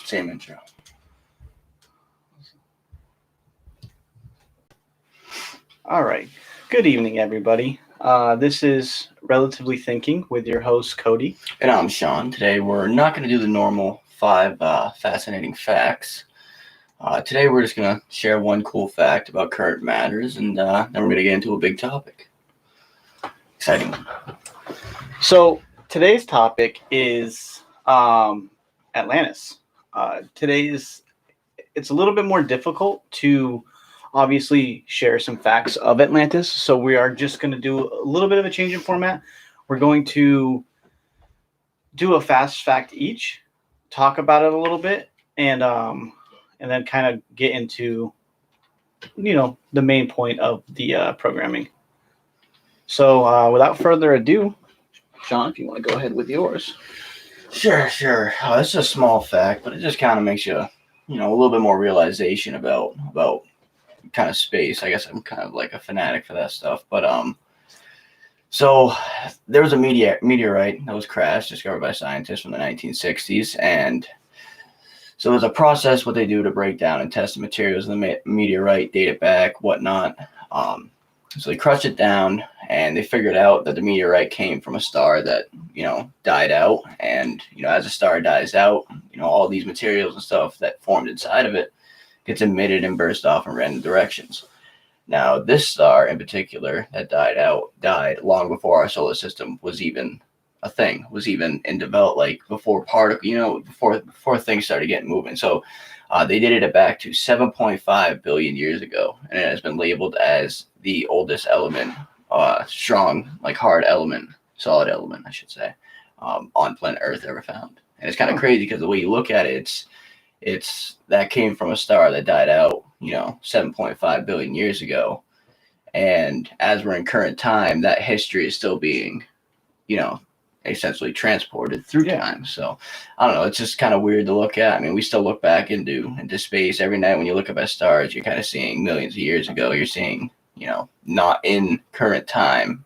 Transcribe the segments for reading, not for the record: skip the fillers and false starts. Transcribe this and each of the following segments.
Same intro. All right. Good evening, everybody. This is Relatively Thinking with your host, Cody. And I'm Sean. Today we're not going to do the normal 5 fascinating facts. Today we're just going to share one cool fact about current matters, and then we're going to get into a big topic. Exciting one. So today's topic is Atlantis. It's a little bit more difficult to obviously share some facts of Atlantis. So we are just going to do a little bit of a change in format. We're going to do a fast fact each, talk about it a little bit, and then kind of get into, the main point of the programming. So without further ado, Sean, if you want to go ahead with yours. Sure. This is a small fact, but it just kind of makes you, a little bit more realization about kind of space. I guess I'm kind of like a fanatic for that stuff. But so there was a meteorite that was crashed, discovered by scientists from the 1960s, and so there's a process what they do to break down and test the materials of the meteorite, date it back, whatnot. So they crushed it down, and they figured out that the meteorite came from a star that, died out. And, as a star dies out, all these materials and stuff that formed inside of it gets emitted and burst off in random directions. Now, this star in particular that died long before our solar system was even a thing, was even in development, like before before things started getting moving. So they dated it back to 7.5 billion years ago, and it has been labeled as the oldest element, strong, like hard element, solid element, I should say, on planet Earth ever found. And it's kind of crazy because the way you look at it, it's that came from a star that died out, 7.5 billion years ago. And as we're in current time, that history is still being, essentially transported through time. So I don't know, it's just kind of weird to look at. I mean, we still look back into space every night. When you look up at stars, you're kind of seeing millions of years ago. You're seeing, not in current time,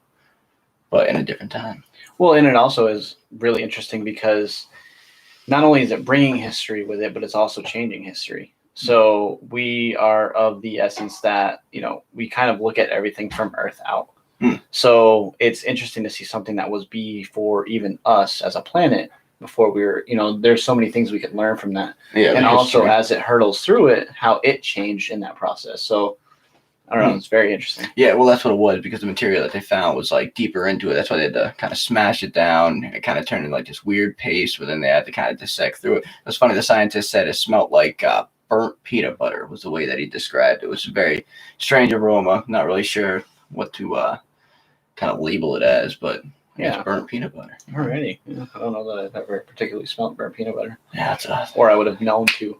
but in a different time. Well, and it also is really interesting because not only is it bringing history with it, but it's also changing history. So we are of the essence that, we kind of look at everything from Earth out. So it's interesting to see something that was before even us as a planet, before we were, there's so many things we could learn from that. Yeah, and also as it hurdles through it, how it changed in that process. So I don't know, it's very interesting. Yeah, well, that's what it was, because the material that they found was like deeper into it. That's why they had to kind of smash it down. It kind of turned into like this weird paste, but then they had to kind of dissect through it. It was funny, the scientist said it smelled like burnt peanut butter was the way that he described it. It was a very strange aroma. Not really sure what to kind of label it as, but it's burnt peanut butter. Alrighty. Yeah, I don't know that I've ever particularly smelled burnt peanut butter. Yeah, that's awesome. Or I would have known to,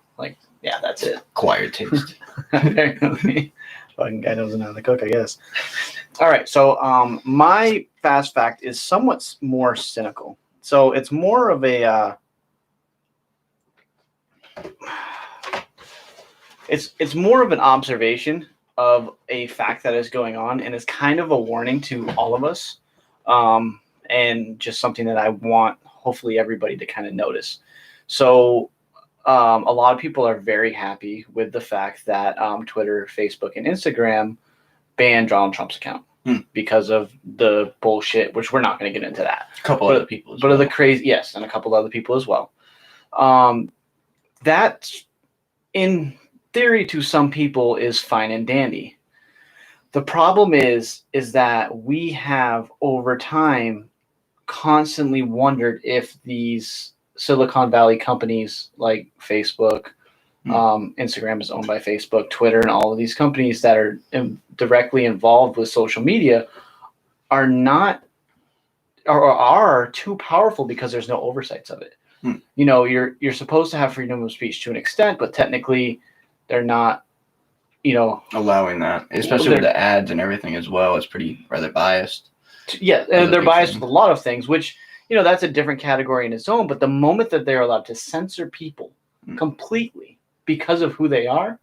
that's it. Acquired taste. Fucking guy doesn't know how to cook, I guess. All right, so my fast fact is somewhat more cynical. So it's more of a it's more of an observation of a fact that is going on, and it's kind of a warning to all of us, and just something that I want hopefully everybody to kind of notice. So a lot of people are very happy with the fact that Twitter, Facebook, and Instagram banned Donald Trump's account because of the bullshit, which we're not going to get into that. A couple other people as well. But of the crazy, yes, and a couple other people as well. That, in theory, to some people is fine and dandy. The problem is that we have over time constantly wondered if these Silicon Valley companies like Facebook, Instagram is owned by Facebook, Twitter, and all of these companies that are directly involved with social media are not or are too powerful because there's no oversights of it. You're supposed to have freedom of speech to an extent, but technically they're not, allowing that, especially with the ads and everything as well. It's pretty rather biased. Yeah, and they're biased with a lot of things, which, that's a different category in its own. But the moment that they're allowed to censor people completely because of who they are,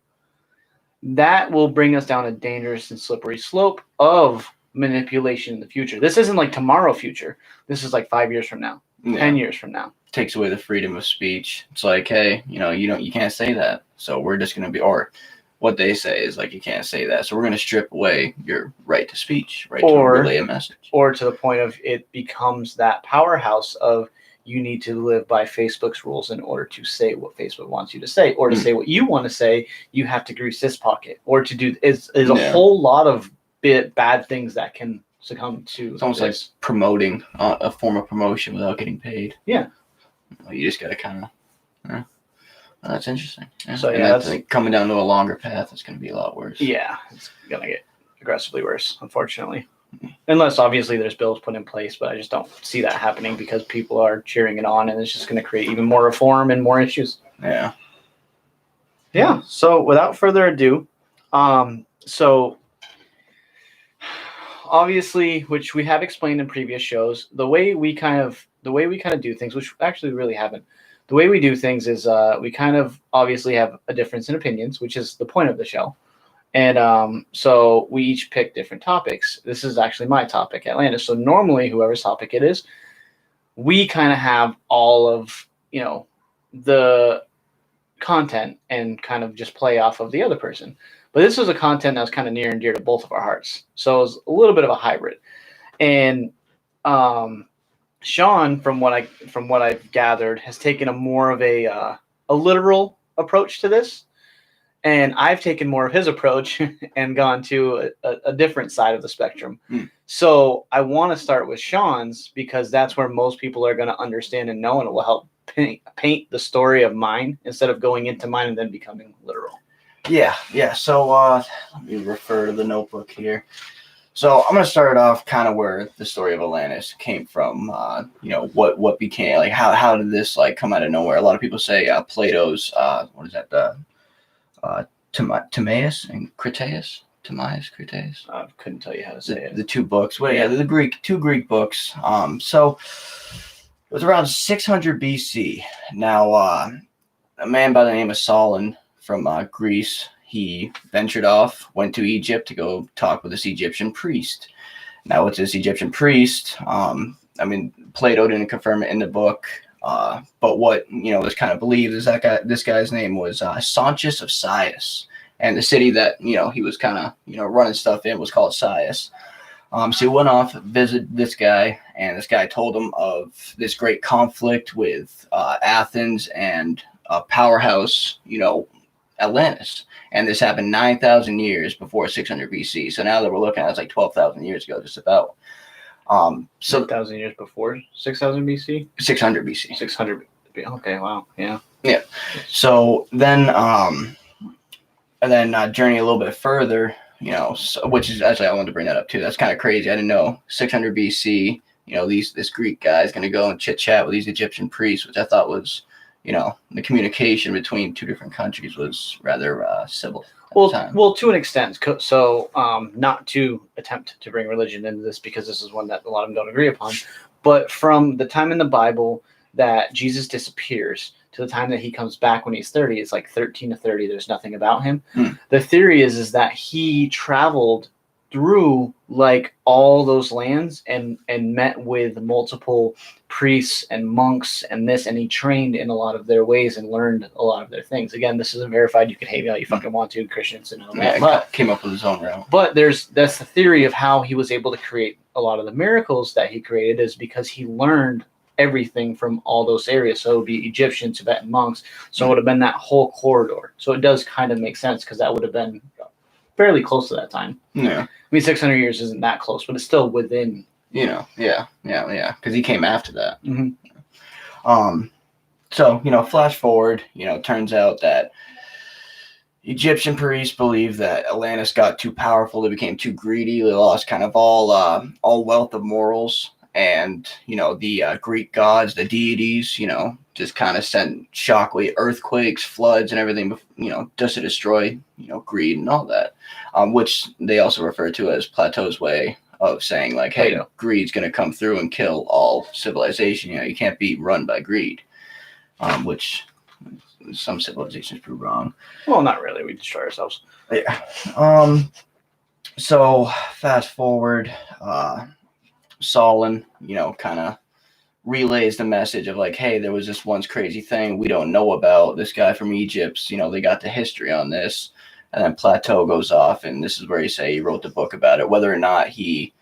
that will bring us down a dangerous and slippery slope of manipulation in the future. This isn't like tomorrow future. This is like 5 years from now. 10 years from now. Takes away the freedom of speech. It's like, hey, you can't say that. So we're just going to be, or what they say is like, you can't say that. So we're going to strip away your right to speech, right to relay a message. Or to the point of it becomes that powerhouse of you need to live by Facebook's rules in order to say what Facebook wants you to say, or to say what you want to say, you have to grease this pocket, or to do is a whole lot of bad things that can succumb to. It's almost like promoting a form of promotion without getting paid. Yeah. You just got to kind of, that's interesting. Yeah. So, that's like coming down to a longer path, it's going to be a lot worse. Yeah, it's going to get aggressively worse, unfortunately. Unless, obviously, there's bills put in place, but I just don't see that happening because people are cheering it on, and it's just going to create even more reform and more issues. Yeah. Yeah, so without further ado, so obviously, which we have explained in previous shows, the way we kind of do things, which actually really haven't. The way we do things is we kind of obviously have a difference in opinions, which is the point of the show. And so we each pick different topics. This is actually my topic, Atlantis. So normally, whoever's topic it is, we kind of have all of, the content and kind of just play off of the other person. But this was a content that was kind of near and dear to both of our hearts. So it was a little bit of a hybrid. And Sean, from what I've gathered, has taken a more of a literal approach to this. And I've taken more of his approach and gone to a different side of the spectrum. So I want to start with Sean's because that's where most people are going to understand and know, and it will help paint the story of mine instead of going into mine and then becoming literal. Yeah. So let me refer to the notebook here. So I'm going to start off kind of where the story of Atlantis came from. What became, like, how did this like come out of nowhere? A lot of people say Plato's what is that? Timaeus and Critias. Timaeus, Critias. I couldn't tell you how to say it. The two books. Well, yeah, two Greek books. So it was around 600 BC. Now, a man by the name of Solon from Greece, he ventured off, went to Egypt to go talk with this Egyptian priest. Now, with this Egyptian priest, Plato didn't confirm it in the book. But what was kind of believed is that this guy's name was Sauntius of Sais, and the city that he was kind of running stuff in was called Sais. So he went off, visited this guy, and this guy told him of this great conflict with Athens and a powerhouse, Atlantis, and this happened 9,000 years before 600 BC. So now that we're looking at it, it's like 12,000 years ago, just about. So 1,000 years before 6,000 BC? 600 BC. 600. Okay, wow. Yeah. Yeah. So then, journey a little bit further, which is actually, I wanted to bring that up too. That's kind of crazy. I didn't know 600 BC, this Greek guy is going to go and chit chat with these Egyptian priests, which I thought was, the communication between two different countries was rather civil. Well, to an extent. So, not to attempt to bring religion into this because this is one that a lot of them don't agree upon. But from the time in the Bible that Jesus disappears to the time that he comes back when he's 30, it's like 13 to 30. There's nothing about him. The theory is that he traveled through like all those lands and met with multiple priests and monks and he trained in a lot of their ways and learned a lot of their things. Again, this isn't verified. You can hate me all you fucking want to, Christians and all that. But came up with his own route. But that's the theory of how he was able to create a lot of the miracles that he created is because he learned everything from all those areas. So it would be Egyptian, Tibetan monks. So it would have been that whole corridor. So it does kind of make sense because that would have been fairly close to that time. Yeah. 600 years isn't that close, but it's still within. Yeah. Because he came after that. Mm-hmm. So, flash forward, turns out that Egyptian priests believed that Atlantis got too powerful. They became too greedy. They lost kind of all wealth of morals. And, the Greek gods, the deities, just kind of sent shockwave earthquakes, floods, and everything, just to destroy, greed and all that, which they also refer to as Plato's way of saying, like, hey, greed's going to come through and kill all civilization. You can't be run by greed, which some civilizations prove wrong. Well, not really. We destroy ourselves. Yeah. So fast forward, Solon, kind of relays the message of like, hey, there was this once crazy thing we don't know about. This guy from Egypt, they got the history on this. And then Plateau goes off, and this is where you say he wrote the book about it, whether or not he,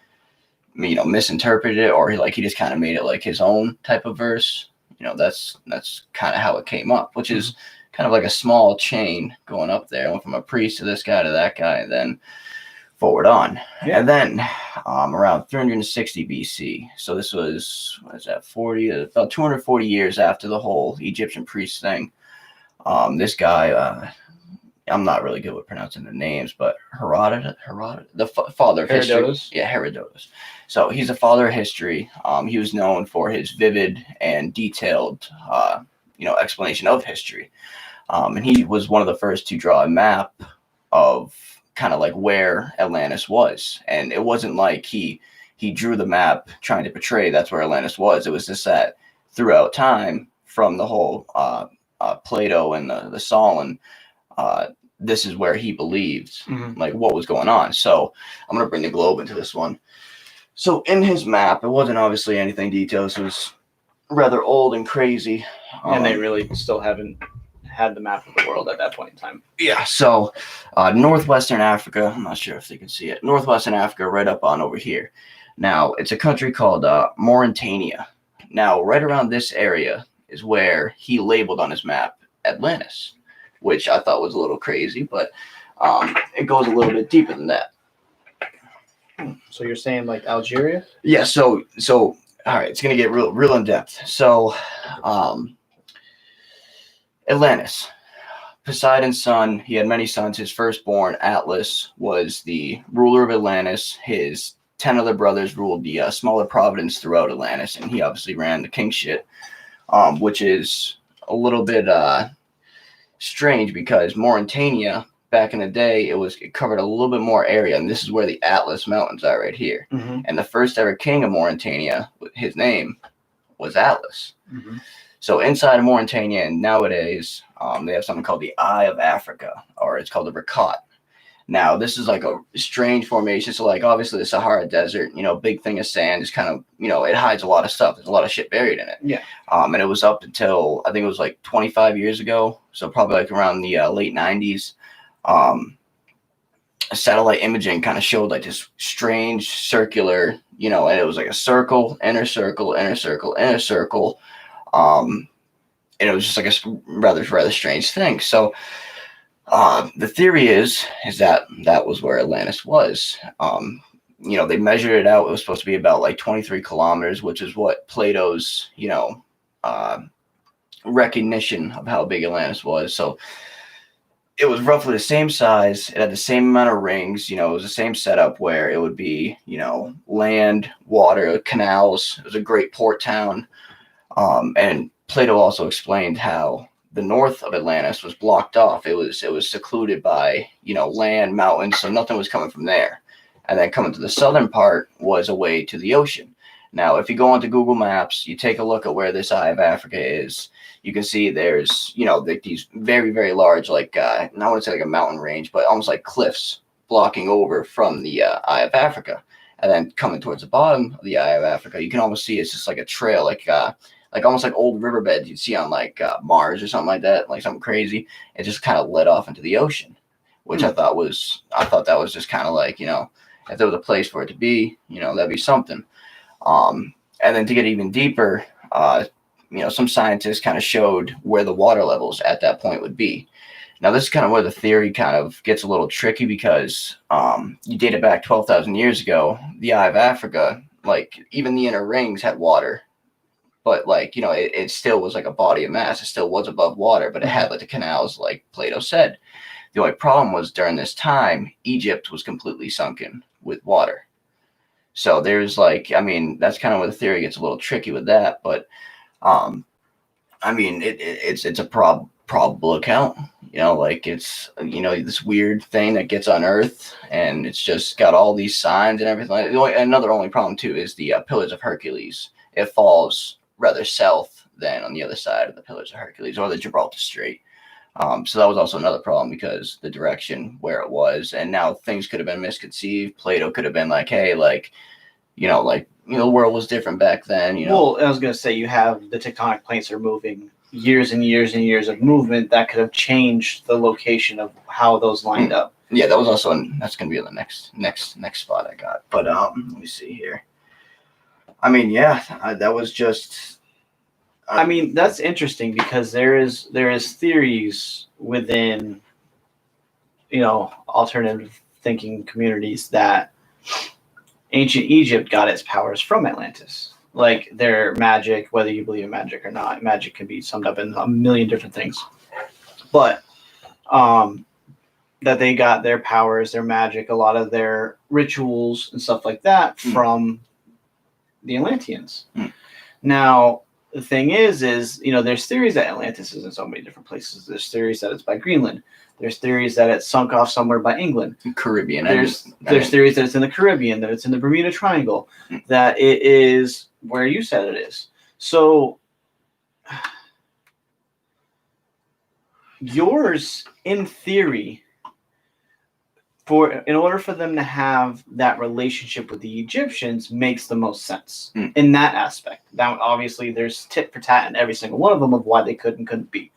misinterpreted it or he just kind of made it like his own type of verse. That's kind of how it came up, which is kind of like a small chain going up there. Went from a priest to this guy to that guy, and then forward on. Yeah. And then around 360 BC. So this was, about 240 years after the whole Egyptian priest thing. This guy, I'm not really good with pronouncing the names, but Herodotus, the father of Herodotus. History. Yeah, Herodotus. So he's a father of history. He was known for his vivid and detailed, explanation of history. And he was one of the first to draw a map of kind of like where Atlantis was. And it wasn't like he drew the map trying to portray that's where Atlantis was. It was just that throughout time, from the whole Plato and the Solon, this is where he believed like what was going on. So I'm going to bring the globe into this one. So in his map, it wasn't obviously anything detailed. So it was rather old and crazy. And they really still haven't had the map of the world at that point in time. Yeah. So northwestern Africa, I'm not sure if they can see it. Northwestern Africa, right up on over here. Now, it's a country called Mauritania. Now, right around this area is where he labeled on his map Atlantis, which I thought was a little crazy, but it goes a little bit deeper than that. So you're saying like Algeria? Yeah. So all right, it's gonna get real in depth. So, Atlantis, Poseidon's son. He had many sons. His firstborn, Atlas, was the ruler of Atlantis. His 10 other brothers ruled the smaller province throughout Atlantis, and he obviously ran the king shit, which is a little bit strange because Mauritania, back in the day, it covered a little bit more area, and this is where the Atlas Mountains are right here. And the first ever king of Mauritania, his name was Atlas. So inside of Mauritania, nowadays, they have something called the Eye of Africa, or it's called the Rakat. Now, this is like a strange formation. So, like, obviously, the Sahara Desert, big thing of sand is kind of, it hides a lot of stuff. There's a lot of shit buried in it. Yeah. And it was up until, I think it was like 25 years ago. So, probably like around the late 90s. Satellite imaging kind of showed like this strange circular, and it was like a circle, inner circle, inner circle, inner circle. And it was just like a rather strange thing. So, the theory is that was where Atlantis was. They measured it out. It was supposed to be about like 23 kilometers, which is what Plato's, recognition of how big Atlantis was. So it was roughly the same size. It had the same amount of rings. It was the same setup where it would be, land, water, canals. It was a great port town. And Plato also explained how the north of Atlantis was blocked off. It was secluded by, land, mountains, so nothing was coming from there. And then coming to the southern part was a way to the ocean. Now, if you go onto Google Maps, you take a look at where this Eye of Africa is, you can see there's, these very, very large, like, I wouldn't say like a mountain range, but almost like cliffs blocking over from the Eye of Africa. And then coming towards the bottom of the Eye of Africa, you can almost see it's just like a trail, like almost like old riverbeds you'd see on like Mars or something like that, like something crazy. It just kind of led off into the ocean, which I thought that was just kind of like, if there was a place for it to be, that'd be something. And then to get even deeper, some scientists kind of showed where the water levels at that point would be. Now, this is kind of where the theory kind of gets a little tricky because you date it back 12,000 years ago, the Eye of Africa, like even the inner rings had water. But, like, it still was like a body of mass. It still was above water, but it had like the canals, like Plato said. The only problem was during this time, Egypt was completely sunken with water. So there's like, that's kind of where the theory gets a little tricky with that. But, it's a probable account. It's, this weird thing that gets unearthed, and it's just got all these signs and everything. Another only problem, too, is the Pillars of Hercules. It falls rather south than on the other side of the Pillars of Hercules or the Gibraltar Strait. So that was also another problem because the direction where it was, and now things could have been misconceived. Plato could have been like, hey, like, the world was different back then. Well, I was going to say you have the tectonic plates are moving, years and years and years of movement that could have changed the location of how those lined up. Yeah, that was also that's going to be in the next spot I got. But let me see here. I mean, yeah, that was just. I mean, that's interesting because there is theories within, alternative thinking communities that ancient Egypt got its powers from Atlantis. Like their magic, whether you believe in magic or not, magic can be summed up in a million different things. But that they got their powers, their magic, a lot of their rituals and stuff like that from the Atlanteans. Now, the thing is, there's theories that Atlantis is in so many different places. There's theories that it's by Greenland. There's theories that it's sunk off somewhere by England. Caribbean. There's theories that it's in the Caribbean, that it's in the Bermuda Triangle, that it is where you said it is. So yours, in theory, in order for them to have that relationship with the Egyptians makes the most sense in that aspect. Now, obviously, there's tit for tat in every single one of them of why they could and couldn't be.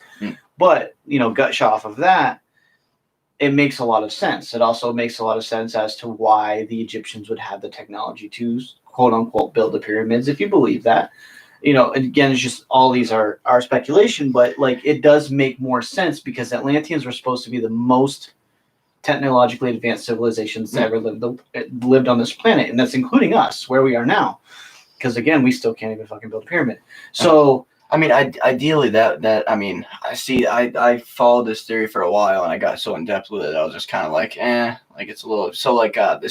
But, gut shot off of that, it makes a lot of sense. It also makes a lot of sense as to why the Egyptians would have the technology to, quote unquote, build the pyramids, if you believe that. Again, it's just all these are speculation, but it does make more sense because Atlanteans were supposed to be the most technologically advanced civilizations that ever lived on this planet, and that's including us, where we are now. Because again, we still can't even fucking build a pyramid. So I mean, ideally, I followed this theory for a while, and I got so in depth with it, I was just kind of like, it's a little so the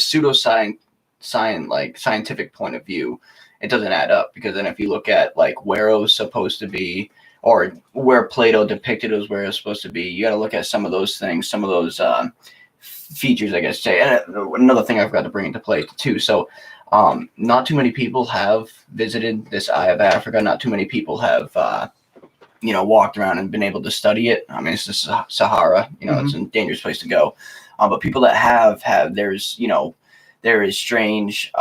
scientific point of view, it doesn't add up because then if you look at where it was supposed to be, or where Plato depicted it was where it was supposed to be, you got to look at some of those things, some of those features, I guess. Say, and another thing I forgot to bring into play too. So, not too many people have visited this Eye of Africa. Not too many people have, walked around and been able to study it. I mean, it's the Sahara. It's a dangerous place to go. But people that have, there is strange.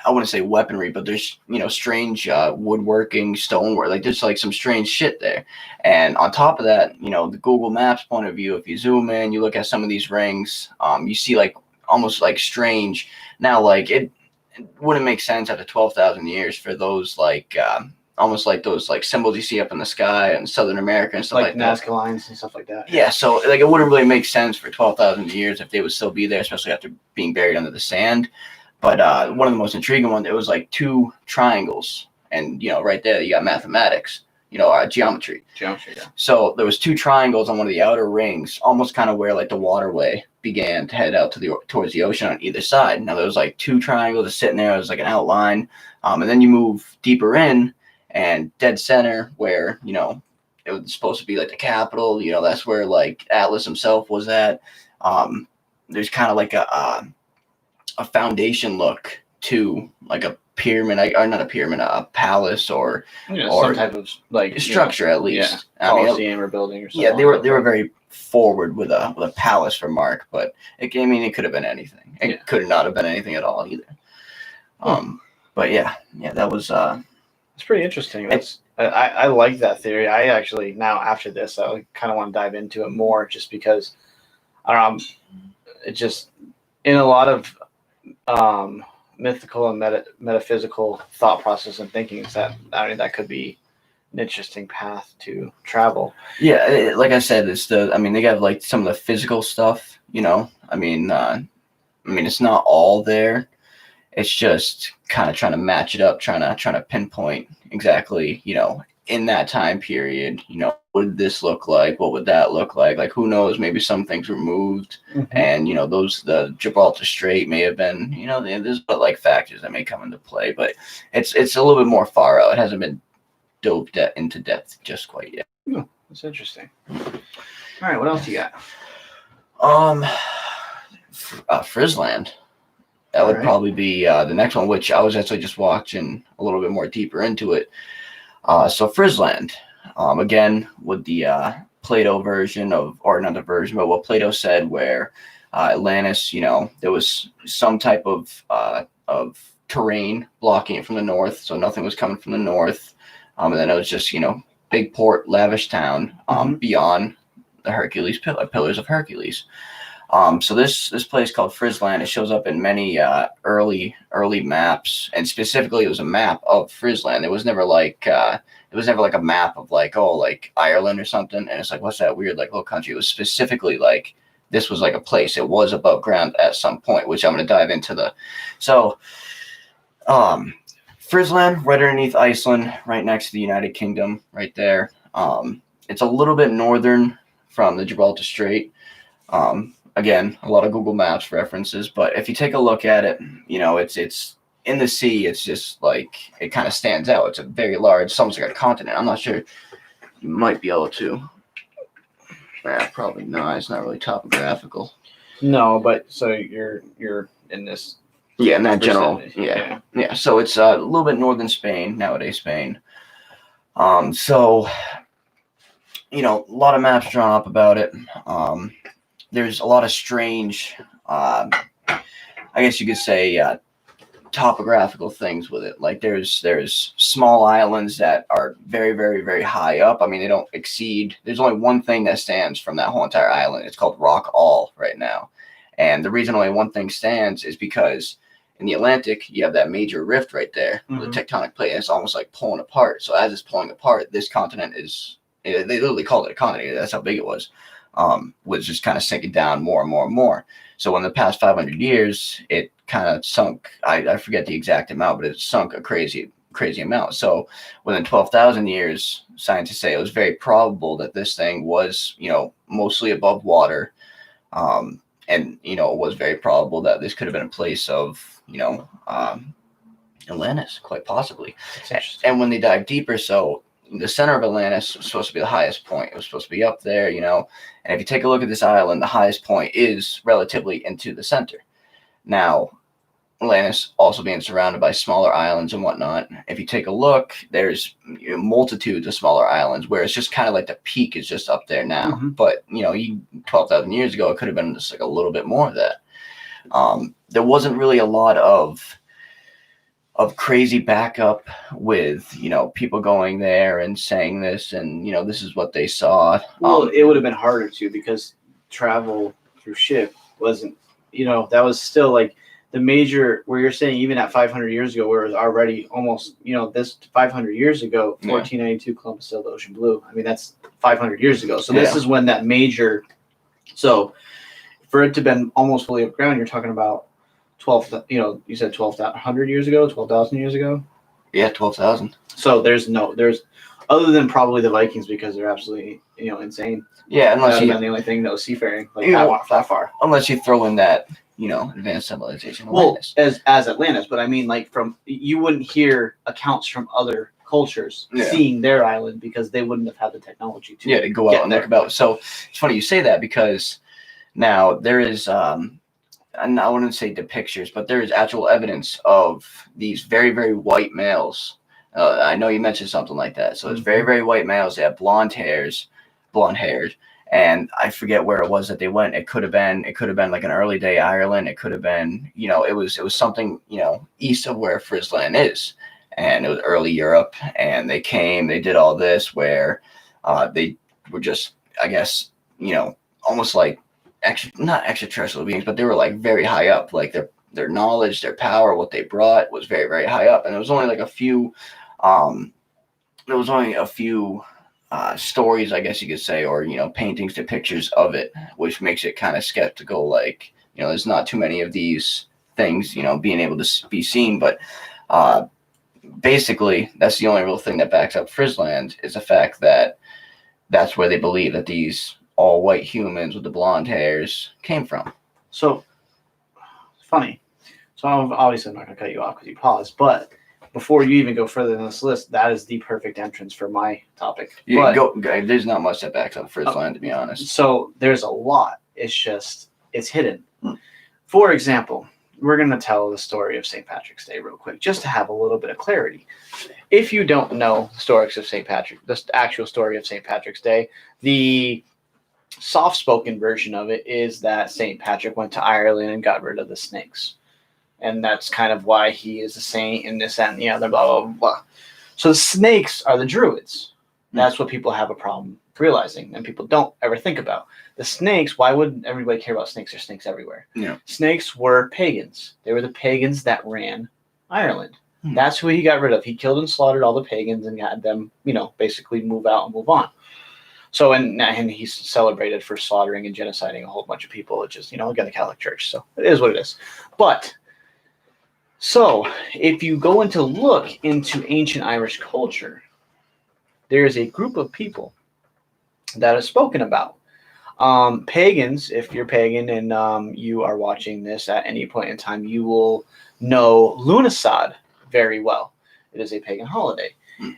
I wouldn't say weaponry, but there's strange woodworking, stonework. There's some strange shit there. And on top of that, the Google Maps point of view, if you zoom in, you look at some of these rings, you see almost strange. Now, it wouldn't make sense after 12,000 years for those almost like those symbols you see up in the sky in Southern America and stuff like that. Nazca lines and stuff like that. Yeah, so it wouldn't really make sense for 12,000 years if they would still be there, especially after being buried under the sand. But one of the most intriguing ones, it was two triangles, and right there you got mathematics, geometry. Geometry, yeah. So there was two triangles on one of the outer rings, almost kind of where the waterway began to head out towards the ocean on either side. Now there was two triangles sitting there. It was an outline, and then you move deeper in, and dead center where it was supposed to be the capital. That's where Atlas himself was at. There's kind of a foundation look to a pyramid, or not a pyramid, a palace or some type of structure at least. Yeah, Coliseum or building or something. Yeah, they were very forward with a palace for Mark, but it could have been anything. It could not have been anything at all either. But yeah, that was it's pretty interesting. I like that theory. I actually now after this I kind of want to dive into it more just because I don't know. It just in a lot of mythical and metaphysical thought process and thinking is that that could be an interesting path to travel. Yeah, like I said, they got some of the physical stuff, I mean it's not all there. It's just kind of trying to match it up, trying to pinpoint exactly, in that time period, what did this look like? What would that look like? Who knows? Maybe some things were moved, and the Gibraltar Strait may have been, there's factors that may come into play, but it's a little bit more far out. It hasn't been dove into depth just quite yet. Oh, that's interesting. All right, what else you got? Frisland. That would probably be the next one, which I was actually just watching a little bit more deeper into it. So Frisland, again, with the Plato version or not the version, but what Plato said, where Atlantis, there was some type of terrain blocking it from the north, so nothing was coming from the north. And then it was just, big port, lavish town beyond the Hercules pillars of Hercules. So this place called Frisland, it shows up in many early maps, and specifically it was a map of Frisland. It was never like a map of like Ireland or something. And it's like, what's that weird like little country? It was specifically like this was like a place. It was above ground at some point, which I'm going to dive into Frisland, right underneath Iceland, right next to the United Kingdom, right there. It's a little bit northern from the Gibraltar Strait. Again, a lot of Google Maps references, but if you take a look at it, it's in the sea. It's just like it kind of stands out. It's a very large, it's almost like a continent. I'm not sure. You might be able to. Probably not. It's not really topographical. No, but so you're in this. Yeah, in that general. Yeah. So it's a little bit northern Spain, nowadays Spain. So a lot of maps drawn up about it. There's a lot of strange, I guess you could say, topographical things with it. Like there's small islands that are very, very, very high up. I mean, they don't exceed. There's only one thing that stands from that whole entire island. It's called Rock All right now, and the reason only one thing stands is because in the Atlantic you have that major rift right there, the tectonic plate, and it's almost like pulling apart. So as it's pulling apart, this continent is. They literally called it a continent. That's how big it was. Was just kind of sinking down more and more and more. So in the past 500 years, it kind of sunk. I forget the exact amount, but it sunk a crazy amount. So within 12,000 years, scientists say it was very probable that this thing was, mostly above water. And, it was very probable that this could have been a place of, Atlantis, quite possibly. And when they dive deeper, so the center of Atlantis was supposed to be the highest point. It was supposed to be up there, and if you take a look at this island, the highest point is relatively into the center. Now, Atlantis also being surrounded by smaller islands and whatnot. If you take a look, there's multitudes of smaller islands where it's just kind of like the peak is just up there now. But, 12,000 years ago, it could have been just like a little bit more of that. There wasn't really a lot of crazy backup with, people going there and saying this and, this is what they saw. Well, it would have been harder to because travel through ship wasn't, that was still like the major where you're saying even at 500 years ago, where it was already almost, this 500 years ago, 1492 Columbus sailed the ocean blue. I mean, that's 500 years ago. So this is when that major, so for it to have been almost fully up ground, you're talking about 12, you said 12,000 years ago, 12,000 years ago? Yeah, 12,000. So there's other than probably the Vikings because they're absolutely, insane. Yeah, unless the only thing that was seafaring that far. Unless you throw in that, advanced civilization. Atlantis. Well, as Atlantis, but I mean, like you wouldn't hear accounts from other cultures seeing their island because they wouldn't have had the technology to go out and look about. So it's funny you say that because now there is and I wouldn't say depictures, but there is actual evidence of these very, very white males. I know you mentioned something like that. So it's very, very white males. They have blonde haired, and I forget where it was that they went. It could have been like an early day Ireland. It could have been, it was something, east of where Frisland is, and it was early Europe. And they came, they did all this where they were just, I guess, almost like not extraterrestrial beings, but they were like very high up. Like their knowledge, their power, what they brought was very, very high up. And there was only like a few, stories, I guess you could say, or, paintings to pictures of it, which makes it kind of skeptical. Like, there's not too many of these things, being able to be seen. But basically, that's the only real thing that backs up Frisland is the fact that that's where they believe that these all white humans with the blonde hairs came from. So, it's funny. So, obviously, I'm not going to cut you off because you paused, but before you even go further in this list, that is the perfect entrance for my topic. Yeah, there's not much that backs up Frisland, to be honest. So, there's a lot. It's just, it's hidden. For example, we're going to tell the story of St. Patrick's Day real quick, just to have a little bit of clarity. If you don't know the stories of St. Patrick, the actual story of St. Patrick's Day, the soft-spoken version of it is that St. Patrick went to Ireland and got rid of the snakes. And that's kind of why he is a saint and this, that, and the other, blah, blah, blah, blah. So the snakes are the druids. That's what people have a problem realizing, and people don't ever think about. The snakes, why would everybody care about snakes? There's snakes everywhere. Yeah. Snakes were pagans. They were the pagans that ran Ireland. That's who he got rid of. He killed and slaughtered all the pagans and had them, basically move out and move on. So, and he's celebrated for slaughtering and genociding a whole bunch of people, which is, again, the Catholic Church. So it is what it is. But, so if you go into look into ancient Irish culture, there is a group of people that is spoken about. Pagans, if you're pagan and you are watching this at any point in time, you will know Lughnasadh very well. It is a pagan holiday.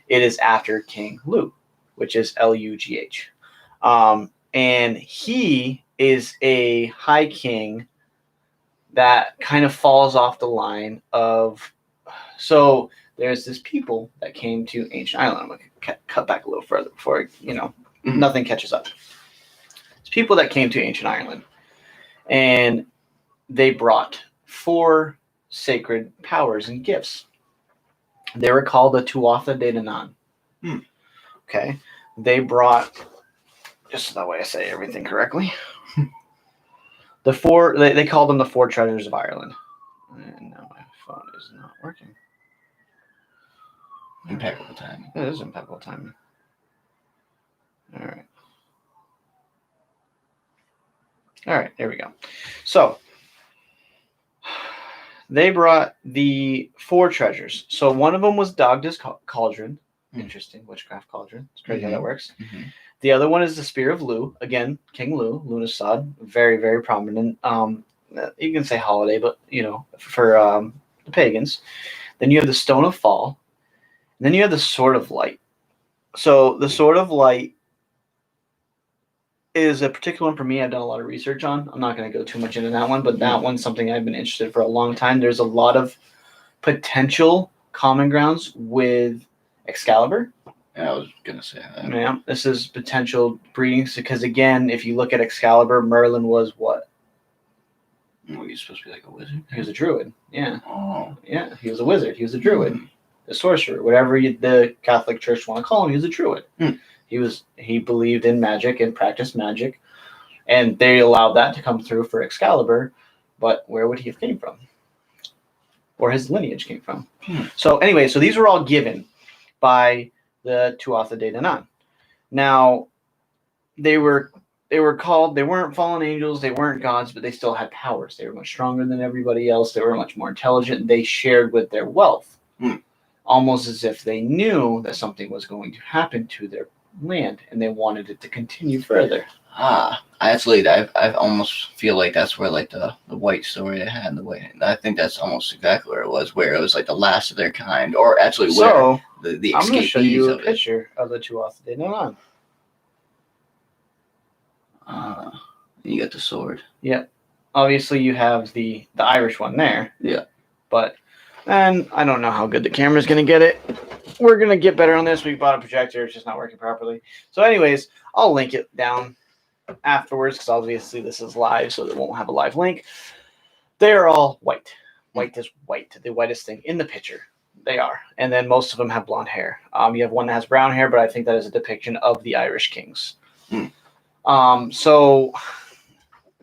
It is after King Lugh, which is Lugh. And he is a high king that kind of falls off the line of... So there's this people that came to ancient Ireland. I'm going to cut back a little further before, nothing catches up. It's people that came to ancient Ireland, and they brought 4 sacred powers and gifts. They were called the Tuatha De Danann. Okay. They brought, just so that way I say everything correctly, they called them the 4 treasures of Ireland. And now my phone is not working. Impeccable timing. It is impeccable timing. All right, there we go. So, they brought the 4 treasures. So one of them was Dagda's cauldron. Interesting, witchcraft cauldron. It's crazy how that works. The other one is the Spear of Lugh. Again, King Lugh, Lughnasadh, very, very prominent. You can say holiday, but, for the pagans. Then you have the Stone of Fall. And then you have the Sword of Light. So the Sword of Light is a particular one for me. I've done a lot of research on. I'm not going to go too much into that one, but that one's something I've been interested in for a long time. There's a lot of potential common grounds with Excalibur. Yeah, I was going to say that. Yeah, this is potential breedings because, again, if you look at Excalibur, Merlin was what? Well, he's supposed to be like a wizard. He was a druid. Yeah. Oh. Yeah, he was a wizard. He was a druid. A sorcerer, whatever the Catholic Church want to call him. He was a druid. He believed in magic and practiced magic, and they allowed that to come through for Excalibur. But where would he have came from, or his lineage came from? So anyway, so these were all given by the Tuatha De Danann. Now, they were called. They weren't fallen angels. They weren't gods, but they still had powers. They were much stronger than everybody else. They were much more intelligent. They shared with their wealth. Almost as if they knew that something was going to happen to their land and they wanted it to continue further. I almost feel like that's where like the white story they had, I think that's almost exactly where it was like the last of their kind, or actually where the I'm going to show you a of picture of the Tuatha De Danann. You got the sword. Yeah. Obviously you have the Irish one there. Yeah. But and I don't know how good the camera's going to get it. We're going to get better on this. We bought a projector. It's just not working properly. So anyways, I'll link it down afterwards because obviously this is live, so it won't have a live link. They are all white. White is white. The whitest thing in the picture. They are. And then most of them have blonde hair. You have one that has brown hair, but I think that is a depiction of the Irish kings. So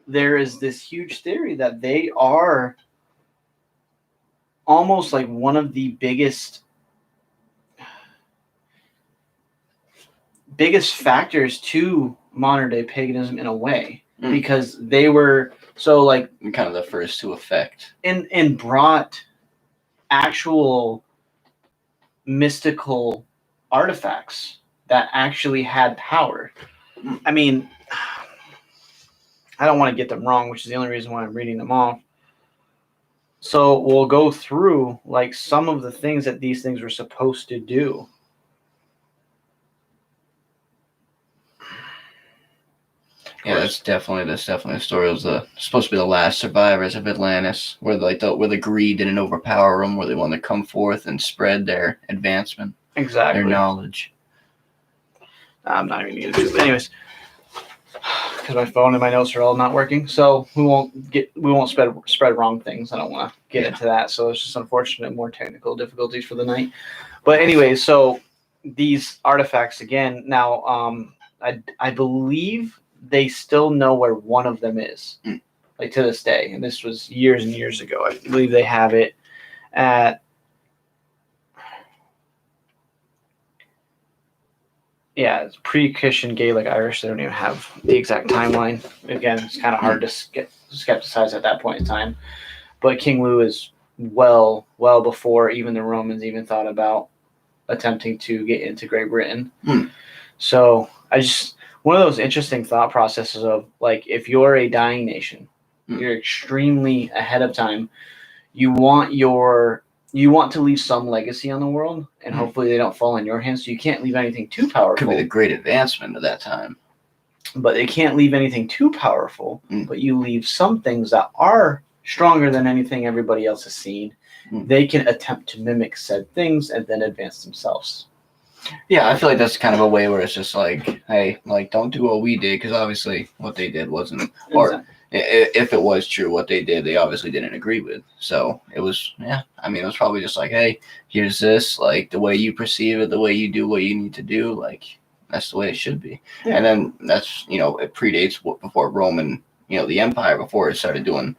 there is this huge theory that they are almost like one of the biggest factors to modern day paganism in a way, because they were kind of the first to affect and brought actual mystical artifacts that actually had power. I mean, I don't want to get them wrong, which is the only reason why I'm reading them off. So we'll go through like some of the things that these things were supposed to do. Yeah, that's definitely a story. It was supposed to be the last survivors of Atlantis, where the greed didn't overpower them, where they wanted to come forth and spread their advancement, exactly, their knowledge. I'm not even going to do it, but anyways. because my phone and my notes are all not working. So we won't spread wrong things. I don't want to get into that. So it's just unfortunate, more technical difficulties for the night. But anyway, so these artifacts again. Now, I believe they still know where one of them is, like to this day. And this was years and years ago. I believe they have it at. Yeah, it's pre-Christian Gaelic Irish. They don't even have the exact timeline. Again, it's kind of hard to skepticize at that point in time. But King Louis is well before even the Romans even thought about attempting to get into Great Britain. So one of those interesting thought processes of like, if you're a dying nation, you're extremely ahead of time. You want to leave some legacy on the world, and hopefully they don't fall in your hands. So you can't leave anything too powerful. Could be the great advancement of that time. But they can't leave anything too powerful. But you leave some things that are stronger than anything everybody else has seen. They can attempt to mimic said things and then advance themselves. Yeah, I feel like that's kind of a way where it's just like, hey, like, don't do what we did, because obviously what they did wasn't, or if it was true, what they did, they obviously didn't agree with. So it was, it was probably just like, hey, here's this, like, the way you perceive it, the way you do what you need to do, like, that's the way it should be. Yeah. And then that's, it predates before Roman, the empire, before it started doing,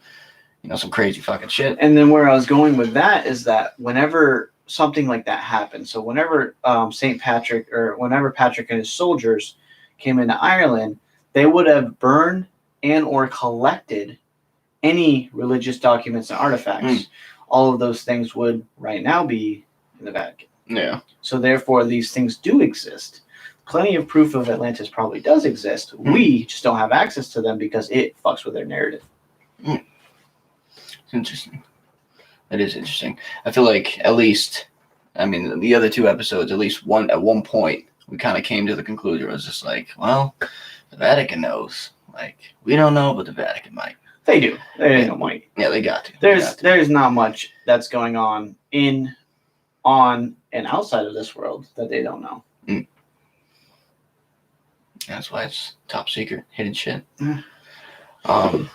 some crazy fucking shit. And then where I was going with that is that whenever something like that happened, so whenever St. Patrick, or whenever Patrick and his soldiers came into Ireland, they would have burned and or collected any religious documents and artifacts. All of those things would right now be in the Vatican. Yeah. So therefore, these things do exist. Plenty of proof of Atlantis probably does exist. We just don't have access to them because it fucks with their narrative. It's interesting. It is interesting. I feel like at least, the other two episodes, at least at one point, we kind of came to the conclusion. It was just like, well, the Vatican knows. Like, we don't know, but the Vatican might. They do. They might. Yeah, they got to. There's not much that's going on on, and outside of this world that they don't know. That's why it's top secret, hidden shit. You want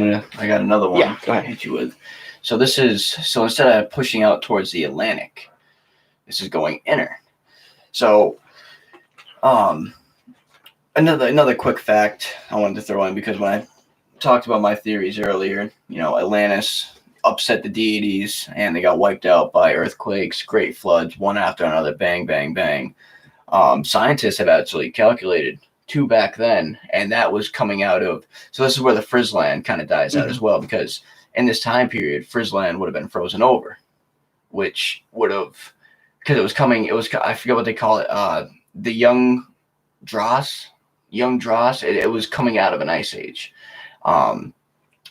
me to? I got another one. Yeah, go ahead. Hit you with. So instead of pushing out towards the Atlantic, this is going inner. So, another quick fact I wanted to throw in, because when I talked about my theories earlier, Atlantis upset the deities and they got wiped out by earthquakes, great floods, one after another, bang, bang, bang. Scientists have actually calculated 2 back then, and that was coming out of, so this is where the Frizzland kind of dies out as well, because in this time period, Frizzland would have been frozen over, which would have, because I forget what they call it, the young dross, it was coming out of an ice age.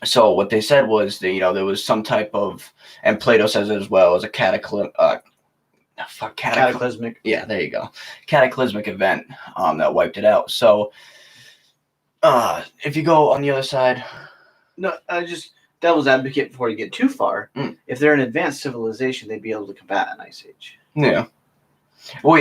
So what they said was that, there was some type of, and Plato says it as well, as a cataclysmic. Yeah, there you go. Cataclysmic event that wiped it out. So if you go on the other side. No, just devil's advocate before you get too far. If they're an advanced civilization, they'd be able to combat an ice age. Yeah. Well,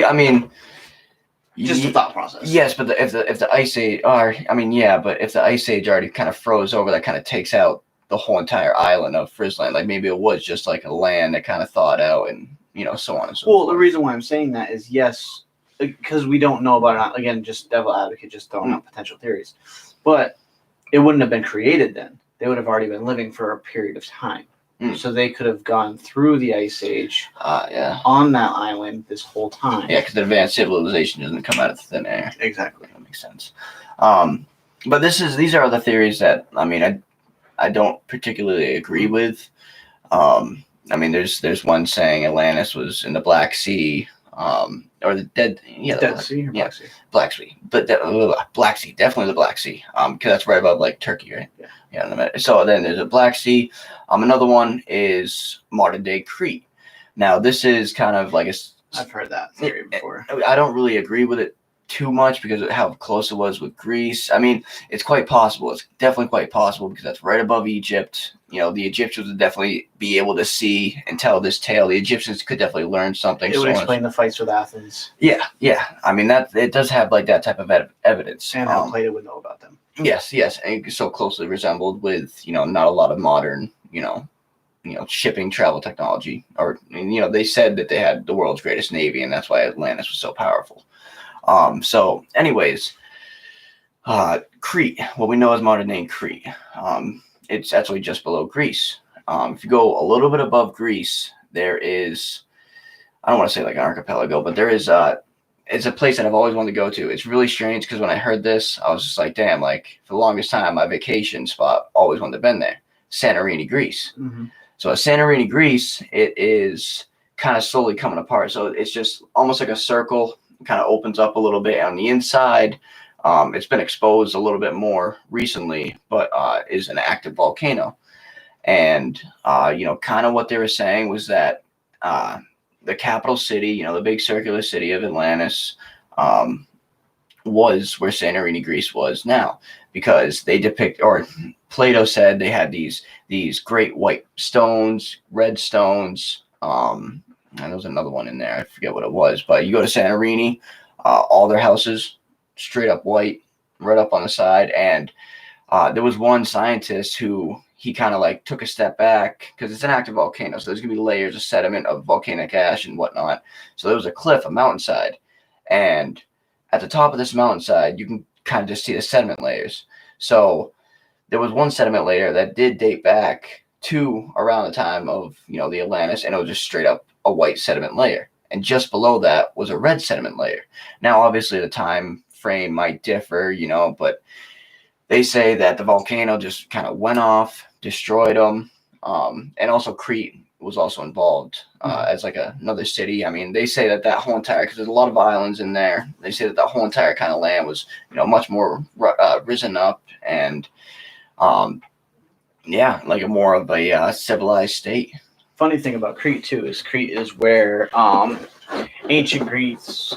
just a thought process. Yes, but if the ice age, but if the ice age already kind of froze over, that kind of takes out the whole entire island of Frizzland. Like, maybe it was just like a land that kind of thawed out, and so on and so forth. Well, the reason why I'm saying that is, yes, because we don't know about it. Again, just devil advocate, just throwing out potential theories. But it wouldn't have been created then. They would have already been living for a period of time. So they could have gone through the ice age on that island this whole time. Yeah, because the advanced civilization doesn't come out of thin air. Exactly. That makes sense. But these are the theories that, I don't particularly agree with. There's one saying Atlantis was in the Black Sea, or the Dead Sea or Black Sea? Black Sea. But Black Sea, definitely the Black Sea, because that's right above, like, Turkey, right? Yeah. So then there's a Black Sea. Another one is modern day Crete. Now, this is kind of like I've heard that theory before. I don't really agree with it too much because of how close it was with Greece. I mean, it's quite possible. It's definitely quite possible because that's right above Egypt. The Egyptians would definitely be able to see and tell this tale. The Egyptians could definitely learn something. It would explain the fights with Athens. Yeah. I mean, that it does have like that type of evidence. And how Plato would know about them. Yes, and it's so closely resembled with not a lot of modern shipping travel technology, or they said that they had the world's greatest navy, and that's why Atlantis was so powerful. So anyways, Crete, what we know as modern day Crete, it's actually just below Greece. If you go a little bit above Greece, there is, I don't want to say like an archipelago, but there is it's a place that I've always wanted to go to. It's really strange because when I heard this, I was just like, damn, like for the longest time, my vacation spot always wanted to been there. Santorini, Greece. Mm-hmm. So at Santorini, Greece, it is kind of slowly coming apart. So it's just almost like a circle, kind of opens up a little bit on the inside. It's been exposed a little bit more recently, but is an active volcano. And, kind of what they were saying was that the capital city, the big circular city of Atlantis, was where Santorini, Greece was now, because they depict, or Plato said they had these great white stones, red stones. And there was another one in there. I forget what it was, but you go to Santorini, all their houses straight up white, right up on the side. And there was one scientist who he kind of like took a step back because it's an active volcano. So there's going to be layers of sediment of volcanic ash and whatnot. So there was a cliff, a mountainside. And at the top of this mountainside, you can kind of just see the sediment layers. So there was one sediment layer that did date back to around the time of, the Atlantis, and it was just straight up a white sediment layer. And just below that was a red sediment layer. Now, obviously, the time frame might differ, but they say that the volcano just kind of went off, destroyed them. And also Crete was also involved as like another city. I mean, they say that whole entire, because there's a lot of islands in there, they say that whole entire kind of land was, much more risen up and, like a more of a civilized state. Funny thing about Crete too is Crete is where ancient Greece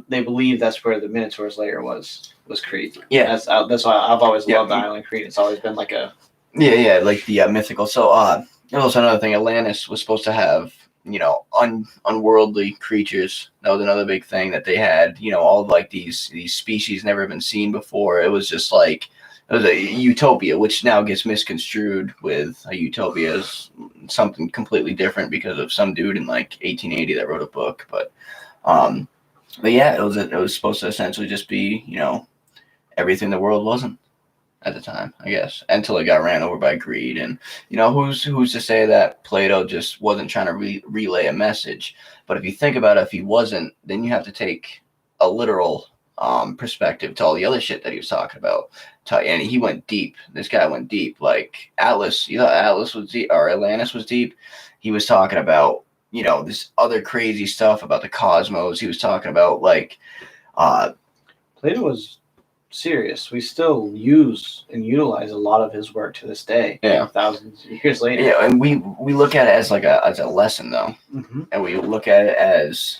they believe that's where the Minotaur's lair was Crete. Yeah, that's why I've always loved the island Crete. It's always been like a like the mythical. So also another thing, Atlantis was supposed to have unworldly creatures. That was another big thing that they had. All of like these species never been seen before. It was just like it was a utopia, which now gets misconstrued with a utopia as something completely different because of some dude in like 1880 that wrote a book. But yeah, it was supposed to essentially just be everything the world wasn't at the time, I guess, until it got ran over by greed. And who's to say that Plato just wasn't trying to relay a message? But if you think about it, if he wasn't, then you have to take a literal perspective to all the other shit that he was talking about. And he went deep. This guy went deep. Like Atlas, you thought Atlas was deep, or Atlantis was deep. He was talking about this other crazy stuff about the cosmos. He was talking about like Plato was serious. We still use and utilize a lot of his work to this day. Yeah, thousands of years later. Yeah, and we look at it as like as a lesson though, and we look at it as.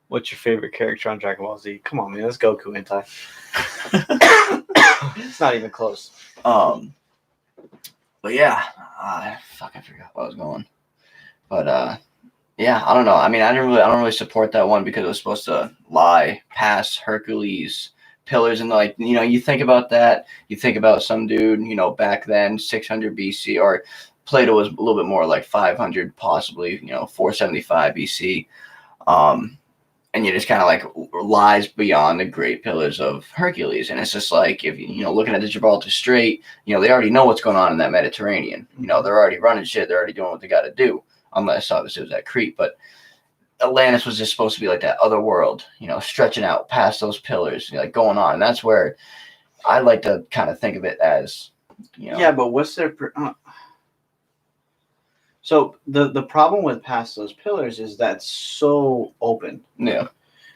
What's your favorite character on Dragon Ball Z? Come on, man, that's Goku hentai. It's not even close. But yeah, I forgot where I was going. But yeah, I don't know. I mean, I don't really support that one because it was supposed to lie past Hercules pillars, and like you think about that, you think about some dude back then 600 BC, or Plato was a little bit more like 500, possibly 475 BC. And you just kind of like lies beyond the great pillars of Hercules. And it's just like, if looking at the Gibraltar Strait, they already know what's going on in that Mediterranean. They're already running shit. They're already doing what they got to do. Unless obviously it was at Crete. But Atlantis was just supposed to be like that other world, stretching out past those pillars, like going on. And that's where I like to kind of think of it as, Yeah, but what's their... So the problem with past those pillars is that's so open. Yeah.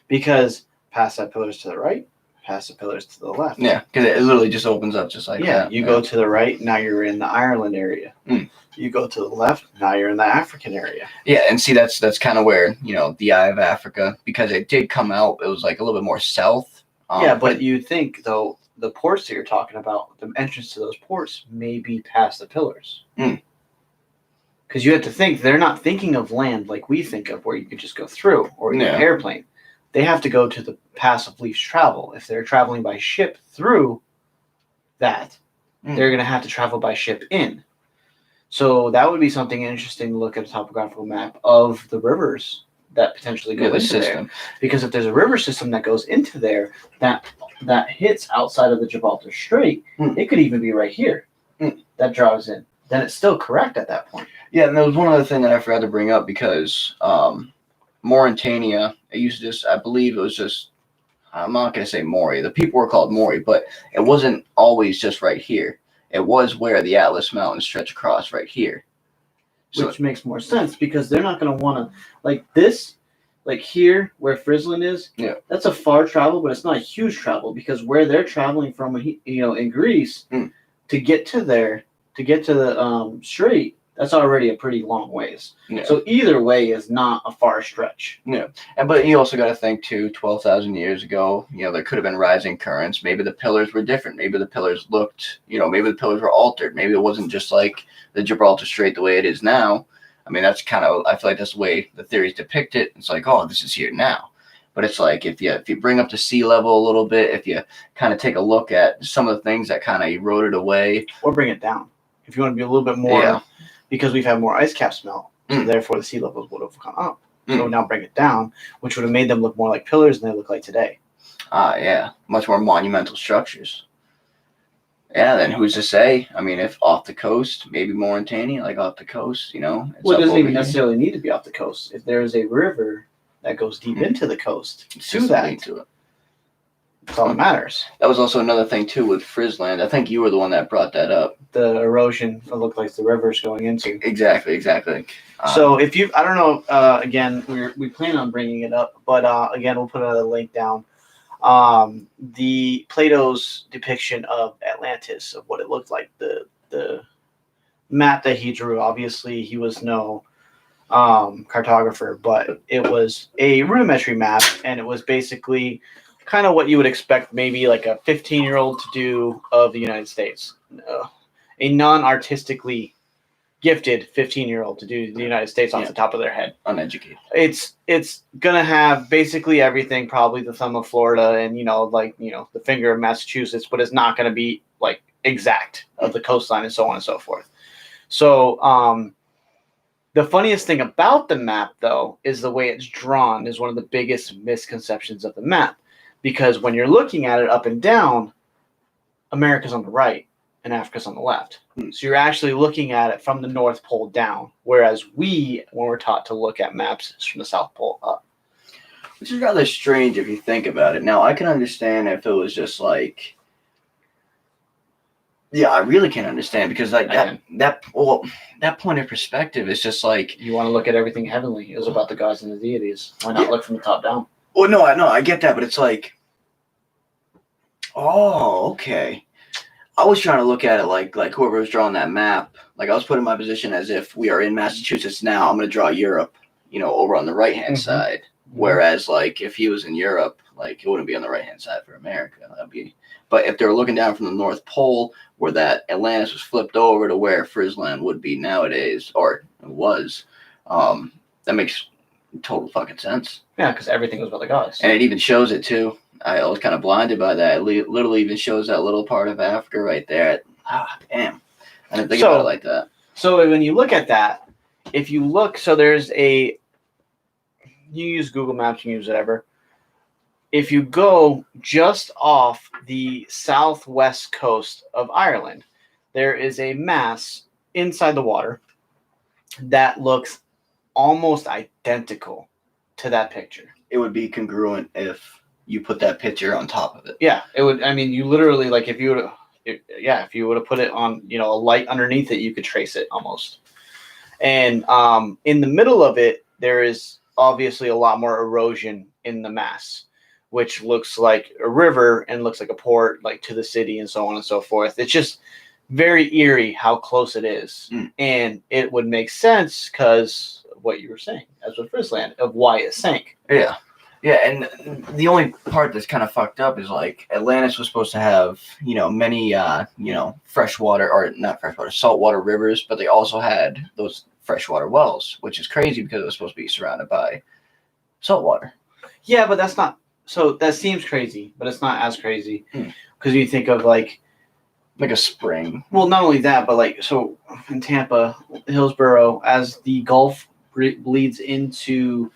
Because past that pillars to the right, past the pillars to the left. Yeah, because it literally just opens up just like that. You go to the right, now you're in the Ireland area. You go to the left, now you're in the African area. Yeah, and see, that's kind of where, the Eye of Africa, because it did come out, it was like a little bit more south. But you think, though, the ports that you're talking about, the entrance to those ports may be past the pillars. Because you have to think, they're not thinking of land like we think of, where you could just go through, or an airplane. They have to go to the pass of least travel. If they're traveling by ship through that, they're going to have to travel by ship in. So that would be something interesting to look at a topographical map of the rivers that potentially go into there. Because if there's a river system that goes into there that hits outside of the Gibraltar Strait, it could even be right here that draws in. Then it's still correct at that point. Yeah, and there was one other thing that I forgot to bring up, because Mauritania, it used to just, I believe it was just, I'm not going to say Maury. The people were called Maury, but it wasn't always just right here. It was where the Atlas Mountains stretch across right here. Which makes more sense, because they're not going to want to, like this, like here where Friesland is, that's a far travel, but it's not a huge travel, because where they're traveling from, in Greece, to get to there, to get to the strait, that's already a pretty long ways. So either way is not a far stretch. But you also got to think too, 12,000 years ago, there could have been rising currents. Maybe the pillars were different. Maybe the pillars looked, maybe the pillars were altered. Maybe it wasn't just like the Gibraltar Strait the way it is now. I mean, that's kind of, I feel like that's the way the theories depict it. It's like, oh, this is here now. But it's like, if you bring up the sea level a little bit, if you kind of take a look at some of the things that kind of eroded away. Or bring it down. If you want to be a little bit more, because we've had more ice caps melt, so therefore the sea levels would have come up. So now bring it down, which would have made them look more like pillars than they look like today. Much more monumental structures. Yeah, then who's to say? I mean, if off the coast, maybe Mauritania, like off the coast, Well, it doesn't even necessarily need to be off the coast. If there is a river that goes deep into the coast, to that, that's all that matters. That was also another thing too with Friesland. I think you were the one that brought that up. The erosion, it looked like the river's going into. Exactly. So if you, I don't know, again, we plan on bringing it up, but again, we'll put another link down. The Plato's depiction of Atlantis, of what it looked like, the map that he drew. Obviously, he was no cartographer, but it was a rudimentary map, and it was basically kind of what you would expect maybe like a 15-year-old to do of the United States. A non-artistically gifted 15-year-old to do the United States off the top of their head. Uneducated. It's gonna have basically everything, probably the thumb of florida and the finger of Massachusetts, but it's not gonna be like exact of the coastline and so on and so forth. So the funniest thing about the map, though, is the way it's drawn is one of the biggest misconceptions of the map. Because when you're looking at it up and down, America's on the right and Africa's on the left. So you're actually looking at it from the North Pole down, whereas when we're taught to look at maps, it's from the South Pole up. Which is rather strange if you think about it. Now, I can understand if it was just like... Yeah, I really can't understand, because like that point of perspective is just like... You want to look at everything heavenly. It was about the gods and the deities. Why not look from the top down? Well, no, I get that, but it's like... Oh, okay. I was trying to look at it like whoever was drawing that map. Like, I was putting my position as if we are in Massachusetts now. I'm going to draw Europe, over on the right-hand side. Whereas, like, if he was in Europe, like, it wouldn't be on the right-hand side for America. But if they were looking down from the North Pole, where that Atlantis was flipped over to where Friesland would be nowadays, or it was, that makes total fucking sense. Yeah, because everything was about the gods. And it even shows it, too. I was kind of blinded by that. It literally even shows that little part of Africa right there. Damn. I didn't think about it like that. So when you look at that, if you look, so there's you use Google Maps, you can use whatever. If you go just off the southwest coast of Ireland, there is a mass inside the water that looks almost identical to that picture. It would be congruent if you put that picture on top of it. Yeah, it would. I mean, you literally, like, if you would have put it on, a light underneath it, you could trace it almost. And in the middle of it, there is obviously a lot more erosion in the mass, which looks like a river and looks like a port, like to the city and so on and so forth. It's just very eerie how close it is. And it would make sense because what you were saying, as with Frisland, of why it sank. Yeah. Yeah, and the only part that's kind of fucked up is like Atlantis was supposed to have, many, freshwater, or not freshwater, saltwater rivers, but they also had those freshwater wells, which is crazy because it was supposed to be surrounded by saltwater. Yeah, but that's not, so that seems crazy, but it's not as crazy because you think of like a spring. Well, not only that, but like, so in Tampa, Hillsborough, as the Gulf bleeds into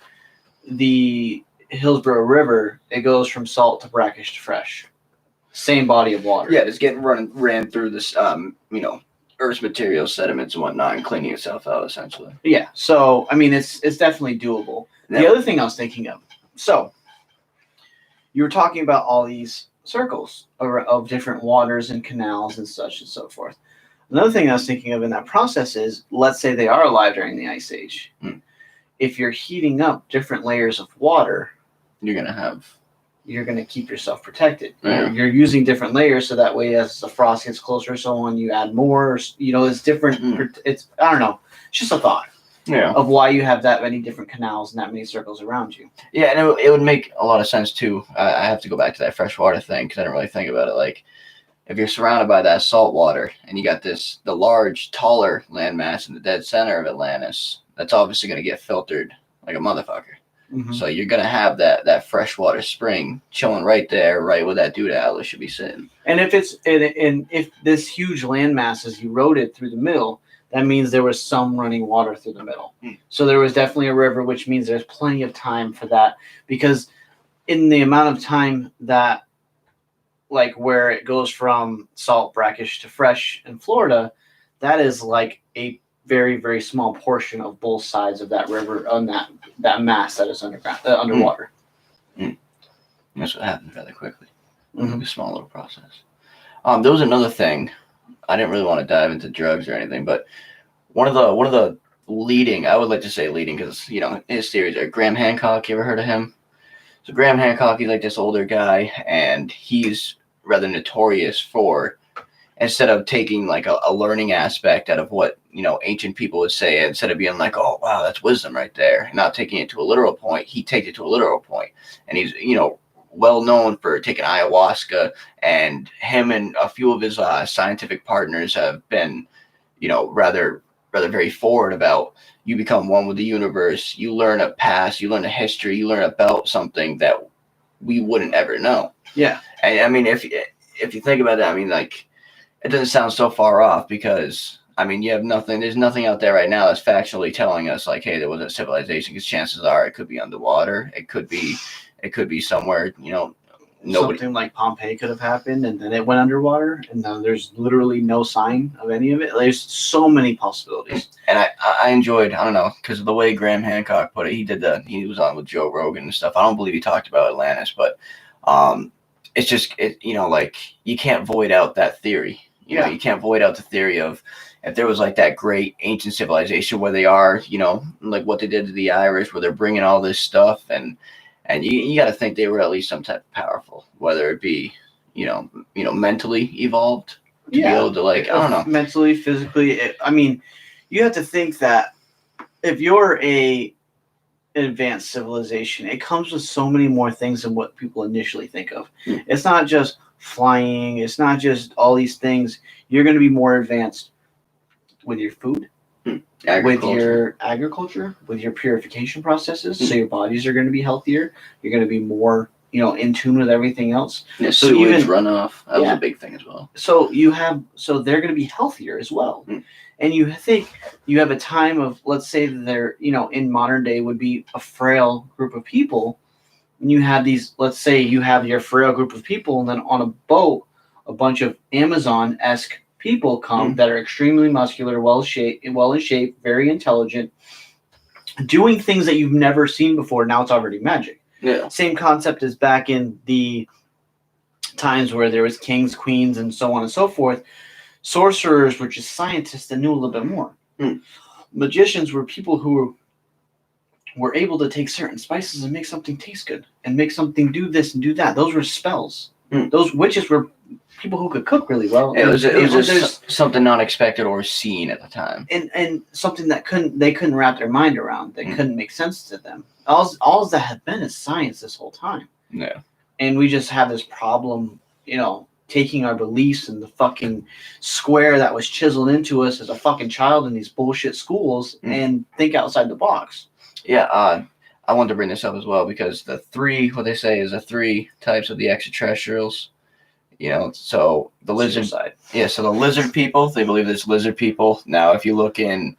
the Hillsborough River, it goes from salt to brackish to fresh. Same body of water. Yeah, it's getting ran through this, Earth's materials, sediments, and whatnot, and cleaning itself out, essentially. Yeah, so, I mean, it's definitely doable. The other thing I was thinking of, so, you were talking about all these circles of different waters and canals and such and so forth. Another thing I was thinking of in that process is, let's say they are alive during the Ice Age. If you're heating up different layers of water, you're going to keep yourself protected. Yeah. You're using different layers so that way as the frost gets closer, so on, you add more. It's different. It's, I don't know. It's just a thought. Yeah. Of why you have that many different canals and that many circles around you. Yeah, and it would make a lot of sense too. I have to go back to that freshwater thing because I didn't really think about it. Like, if you're surrounded by that salt water and you got the large, taller landmass in the dead center of Atlantis, that's obviously going to get filtered like a motherfucker. Mm-hmm. So you're going to have that freshwater spring chilling right there, right where that dude Atlas should be sitting. And if if this huge landmass is eroded through the middle, that means there was some running water through the middle. So there was definitely a river, which means there's plenty of time for that. Because in the amount of time that, like, where it goes from salt, brackish to fresh in Florida, that is like a very, very small portion of both sides of that river on that mass that is underwater. That's what happened rather quickly. Mm-hmm. A small little process. There was another thing. I didn't really want to dive into drugs or anything, but one of the leading, I would like to say leading, because his theories are Graham Hancock. You ever heard of him? So Graham Hancock, he's like this older guy, and he's rather notorious for, instead of taking like a learning aspect out of what ancient people would say, instead of being like, oh wow, that's wisdom right there, and not taking it to a literal point, he takes it to a literal point, and he's well known for taking ayahuasca, and him and a few of his scientific partners have been, rather very forward about, you become one with the universe, you learn a past, you learn a history, you learn about something that we wouldn't ever know. Yeah. And I mean, if you think about that, I mean, like, it doesn't sound so far off, because I mean, there's nothing out there right now that's factually telling us like, hey, there was a civilization, because chances are it could be underwater, it could be somewhere, nobody. Something like Pompeii could have happened, and then it went underwater, and now there's literally no sign of any of it. There's so many possibilities. And I enjoyed, I don't know, because of the way Graham Hancock put it. He was on with Joe Rogan and stuff. I don't believe he talked about Atlantis, but it's just like, you can't void out that theory. You can't void out the theory of, if there was like that great ancient civilization where they are, like what they did to the Irish, where they're bringing all this stuff, and you got to think they were at least some type of powerful, whether it be, mentally evolved to be able to, like, I don't know. Mentally, physically. I mean, you have to think that if you're an advanced civilization, it comes with so many more things than what people initially think of. It's not just flying. It's not just all these things. You're going to be more advanced with your food. With your agriculture, with your purification processes, so your bodies are going to be healthier. You're going to be more, in tune with everything else. Yeah, so sewage runoff, that was a big thing as well. So they're going to be healthier as well. And you think you have a time of, let's say that they're, in modern day would be a frail group of people, and you have these, let's say you have your frail group of people, and then on a boat, a bunch of Amazon-esque people come that are extremely muscular, well in shape, very intelligent, doing things that you've never seen before. Now it's already magic. Yeah. Same concept as back in the times where there was kings, queens, and so on and so forth. Sorcerers were just scientists that knew a little bit more. Magicians were people who were able to take certain spices and make something taste good, and make something do this and do that. Those were spells. Those witches were people who could cook really well. It was There's- just something unexpected or seen at the time. and something that they couldn't wrap their mind around, that couldn't make sense to them. All that had been is science this whole time. Yeah. And we just have this problem, taking our beliefs in the fucking square that was chiseled into us as a fucking child in these bullshit schools and think outside the box. Yeah, I wanted to bring this up as well because what they say is the three types of the extraterrestrials. So the lizard Suicide. Yeah, so the lizard people, they believe there's lizard people. Now, if you look in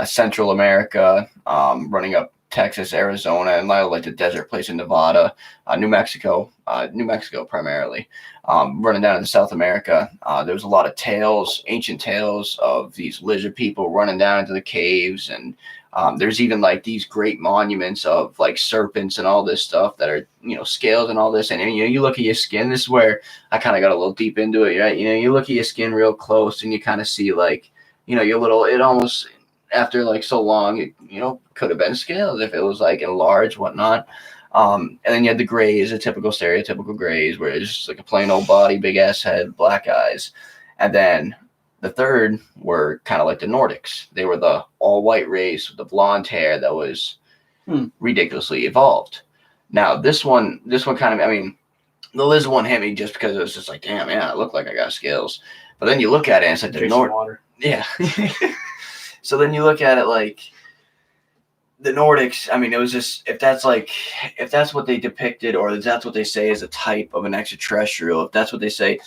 Central America, running up Texas, Arizona, and like the desert place in Nevada, New Mexico primarily, running down into South America, there's a lot of ancient tales of these lizard people running down into the caves, and there's even like these great monuments of like serpents and all this stuff that are, scales and all this. And you look at your skin, this is where I kind of got a little deep into it, right? You look at your skin real close and you kind of see like, it almost, after like so long, it, could have been scales if it was like enlarged, whatnot. And then you had the grays, the typical stereotypical grays, where it's just like a plain old body, big ass head, black eyes. And then the third were kind of like the Nordics. They were the all white race with the blonde hair that was ridiculously evolved. Now this one kind of, the lizard one hit me just because it was just like, damn, yeah, it looked like I got scales. But then you look at it and it's like the Nordics. Yeah. So then you look at it like the Nordics. It was just, if that's what they depicted, or if that's what they say is a type of an extraterrestrial, if that's what they say,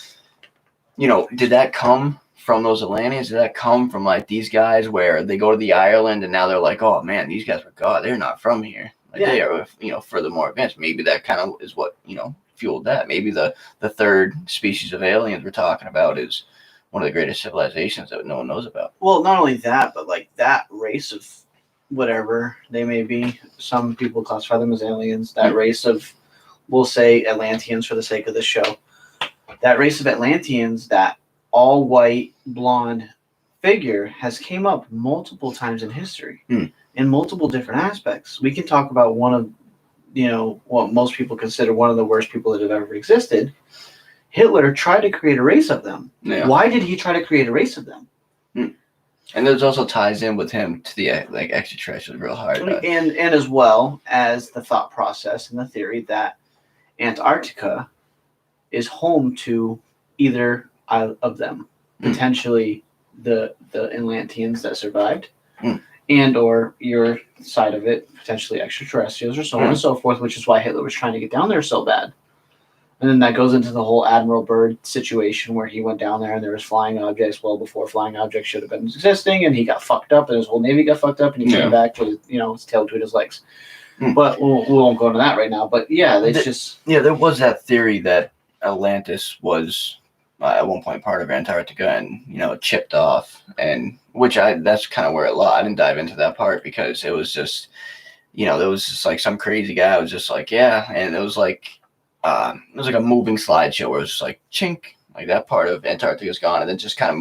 did that come from those Atlanteans? Did that come from like these guys where they go to the Ireland and now they're like, oh man, these guys were God, they're not from here. They are, furthermore advanced. Maybe that kind of is what, fueled that. Maybe the third species of aliens we're talking about is one of the greatest civilizations that no one knows about. Well, not only that, but like that race of whatever they may be, some people classify them as aliens, that race of, we'll say Atlanteans for the sake of this show, that race of Atlanteans, that all white blonde figure has came up multiple times in history in multiple different aspects. We can talk about one of, what most people consider one of the worst people that have ever existed. Hitler tried to create a race of them. Yeah. Why did he try to create a race of them? And there's also ties in with him to the like extraterrestrials real hard. And as well as the thought process and the theory that Antarctica is home to either of them, potentially the Atlanteans that survived, and or your side of it, potentially extraterrestrials or so on and so forth, which is why Hitler was trying to get down there so bad. And then that goes into the whole Admiral Byrd situation where he went down there and there was flying objects well before flying objects should have been existing, and he got fucked up and his whole Navy got fucked up and he came back with his tail between his legs. But we won't go into that right now. But yeah, there was that theory that Atlantis was at one point part of Antarctica and chipped off, and that's kind of where it lied. I didn't dive into that part because it was just there was just like some crazy guy was just like, yeah, and it was like a moving slideshow where it was just like chink, like that part of Antarctica is gone, and then just kind of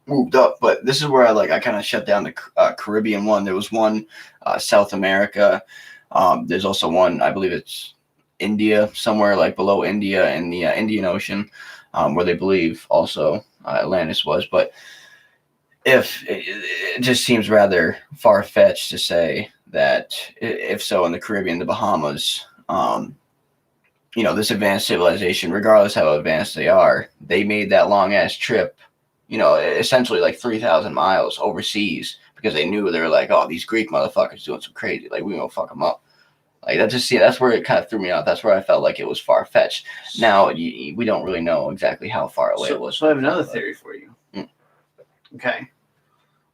moved up. But this is where I kind of shut down the Caribbean one. There was one South America. There's also one, I believe it's India, somewhere like below India in the Indian Ocean, where they believe also Atlantis was. But it just seems rather far-fetched to say that if so in the Caribbean, the Bahamas, this advanced civilization, regardless how advanced they are, they made that long ass trip, essentially like 3,000 miles overseas because they knew they were like, oh, these Greek motherfuckers doing some crazy, like we gonna fuck them up. Like that's where it kind of threw me off. That's where I felt like it was far fetched. Now we don't really know exactly how far away it was. So I have another theory for you. Okay,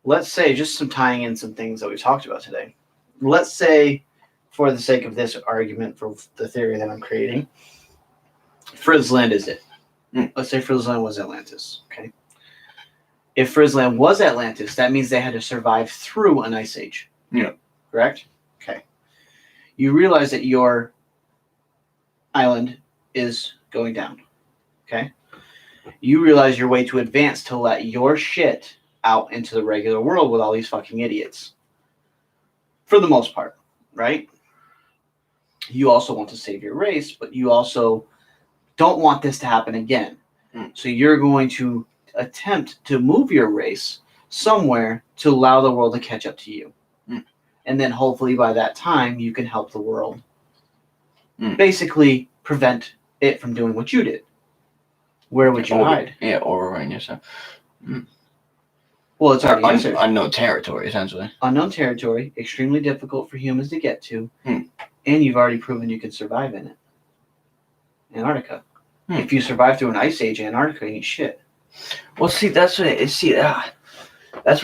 let's say, just some tying in some things that we talked about today. Let's say, for the sake of this argument, for the theory that I'm creating, Frizzland is it. Let's say Frizzland was Atlantis. Okay. If Frizzland was Atlantis, that means they had to survive through an ice age. Yeah. Correct? Okay. You realize that your island is going down. Okay. You realize you're way too advanced to let your shit out into the regular world with all these fucking idiots. For the most part, right? You also want to save your race, but you also don't want this to happen again. So you're going to attempt to move your race somewhere to allow the world to catch up to you. And then hopefully by that time you can help the world basically prevent it from doing what you did. Where would you hide? Yeah, overrun yourself. Well, it's already answered. Unknown territory, essentially. Unknown territory, extremely difficult for humans to get to, and you've already proven you can survive in it. Antarctica. If you survive through an ice age, Antarctica ain't shit. Well, see, that's where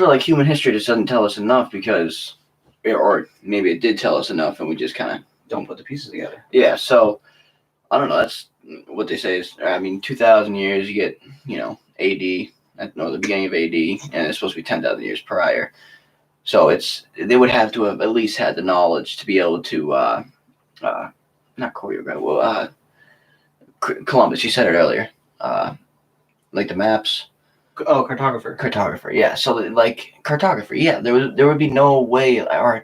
like human history just doesn't tell us enough, because, or maybe it did tell us enough, and we just kind of don't put the pieces together. Yeah, so I don't know. That's what they say is, 2,000 years. You get, AD. The beginning of AD, and it's supposed to be 10,000 years prior. So they would have to have at least had the knowledge to be able to, not choreograph. Well, Columbus. You said it earlier. Like the maps. Oh, cartographer. Cartographer. Yeah. So like cartographer. Yeah. There would be no way. Or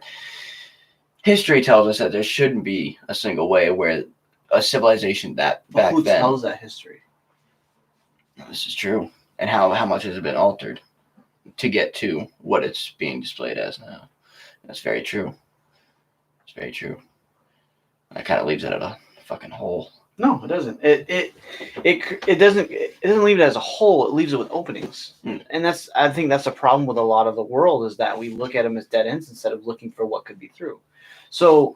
history tells us that there shouldn't be a single way where a civilization back then. Who tells that history? This is true. And how much has it been altered to get to what it's being displayed as now? That's very true. It's very true. That kind of leaves it at a fucking hole. No, it doesn't. It doesn't leave it as a hole. It leaves it with openings, and I think that's a problem with a lot of the world, is that we look at them as dead ends instead of looking for what could be through. So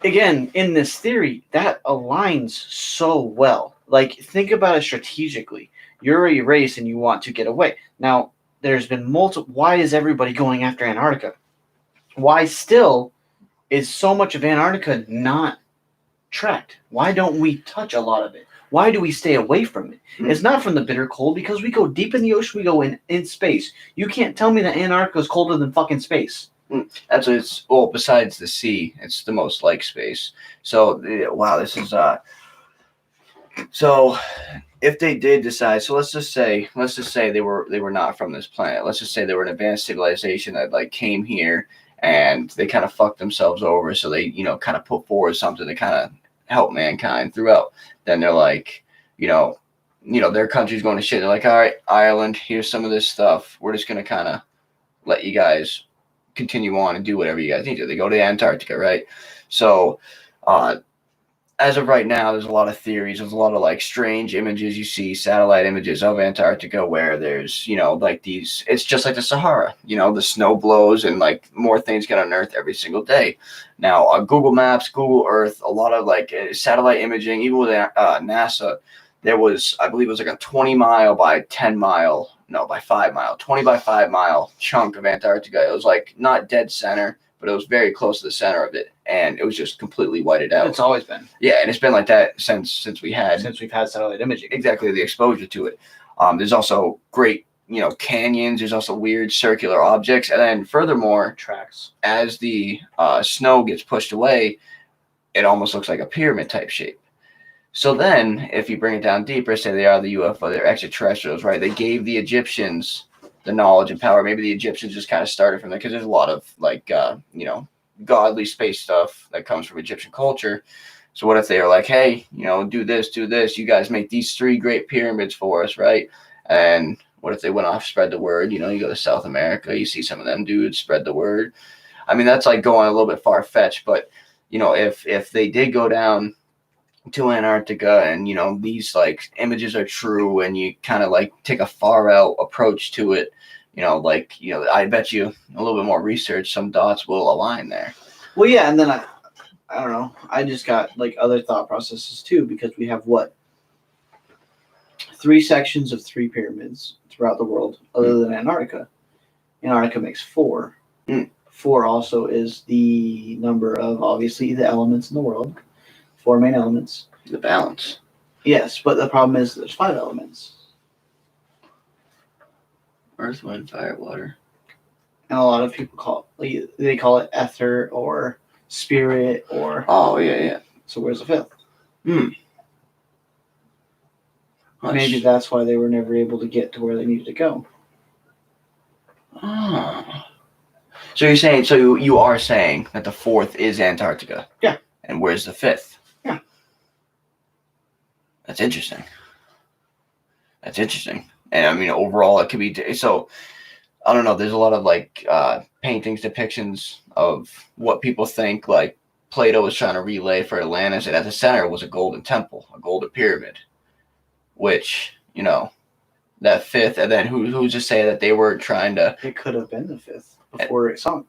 again, in this theory, that aligns so well. Like, think about it strategically. You're a race and you want to get away. Now, there's been multiple. Why is everybody going after Antarctica? Why still is so much of Antarctica not tracked? Why don't we touch a lot of it? Why do we stay away from it? It's not from the bitter cold, because we go deep in the ocean. We go in space. You can't tell me that Antarctica is colder than fucking space. That's what it's. Well, besides the sea, it's the most like space. So, wow, this is So, if they did decide, so let's just say they were not from this planet. Let's just say they were an advanced civilization that like came here and they kind of fucked themselves over. So they, kind of put forward something to kind of help mankind throughout. Then they're like, their country's going to shit. They're like, all right, Ireland, here's some of this stuff. We're just going to kind of let you guys continue on and do whatever you guys need to. They go to Antarctica, right? So, as of right now, there's a lot of theories. There's a lot of like strange images you see, satellite images of Antarctica, where there's, like these, it's just like the Sahara, the snow blows and like more things get unearthed every single day. Now, Google Maps, Google Earth, a lot of like satellite imaging, even with NASA, there was, I believe it was like a 20 mile by 10 mile, no, by 5 mile, 20 by 5 mile chunk of Antarctica. It was like not dead center, but it was very close to the center of it, and it was just completely whited out. It's always been. Yeah, and it's been like that since we've had satellite imaging. Exactly, the exposure to it. There's also great, canyons. There's also weird circular objects, and then furthermore, tracks. As the snow gets pushed away, it almost looks like a pyramid type shape. So then, if you bring it down deeper, say they are the UFO, they're extraterrestrials, right? They gave the Egyptians the knowledge and power. Maybe the Egyptians just kind of started from there, because there's a lot of like godly space stuff that comes from Egyptian culture. So what if they are like, hey, do this, you guys make these 3 great pyramids for us, right? And what if they went off, spread the word? You go to South America, you see some of them dudes spread the word. I mean, that's like going a little bit far fetched, but if they did go down to Antarctica and these like images are true, and you kind of like take a far out approach to it, I bet you a little bit more research, some dots will align there. Well, yeah, and then I don't know, I just got like other thought processes too, because we have 3 sections of 3 pyramids throughout the world other than Antarctica. Antarctica makes 4. 4 also is the number of, obviously, the elements in the world. 4 main elements. The balance. Yes, but the problem is there's 5 elements. Earth, wind, fire, water. And a lot of people call it ether or spirit or... Oh, yeah. So where's the 5th? Maybe that's why they were never able to get to where they needed to go. Oh. So you're saying, you are saying that the 4th is Antarctica? Yeah. And where's the 5th? Yeah. That's interesting. That's interesting. And I mean, overall, it could be so. I don't know. There's a lot of like paintings, depictions of what people think like Plato was trying to relay for Atlantis, and at the center was a golden temple, a golden pyramid, which that fifth, and then who's to say that they were trying to? It could have been the fifth before it sunk.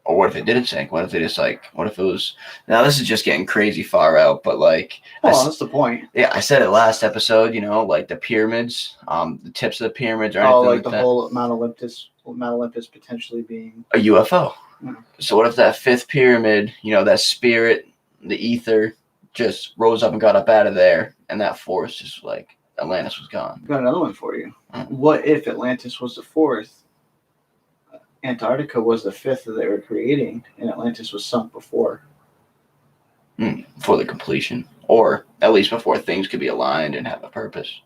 Or what if it didn't sink? What if they just what if it was? Now this is just getting crazy far out, but like, that's the point. Yeah, I said it last episode. Like the pyramids, the tips of the pyramids, or anything like the whole Mount Olympus potentially being a UFO. Yeah. So what if that fifth pyramid, that spirit, the ether, just rose up and got up out of there, and that force just like Atlantis was gone. Got another one for you. What if Atlantis was the fourth? Antarctica was the fifth that they were creating, and Atlantis was sunk before. Before the completion, or at least before things could be aligned and have a purpose.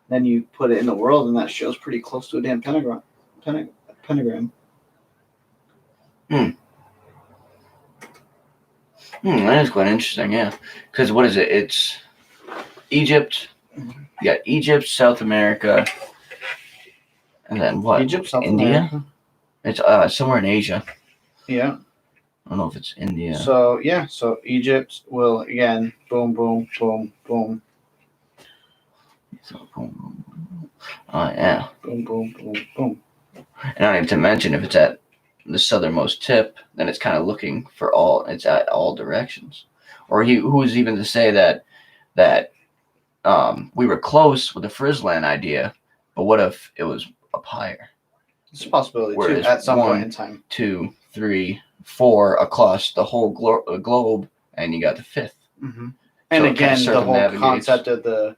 Then you put it in the world, and that shows pretty close to a damn pentagram. That is quite interesting, yeah. Because what is it? It's Egypt. You got Egypt, South America, and then what? Egypt, South India? America. It's somewhere in Asia. Yeah. I don't know if it's India. So Egypt will again boom, boom, boom, boom. So boom. Yeah. Boom, boom, boom, boom. And not even to mention if it's at the southernmost tip, then it's kind of looking for it's at all directions. Or who's even to say that we were close with the Frisland idea, but what if it was up higher? It's a possibility too, at some point in time. 2, 3, 4 across the whole globe, and you got the fifth. Mm-hmm. And so again, the whole concept of the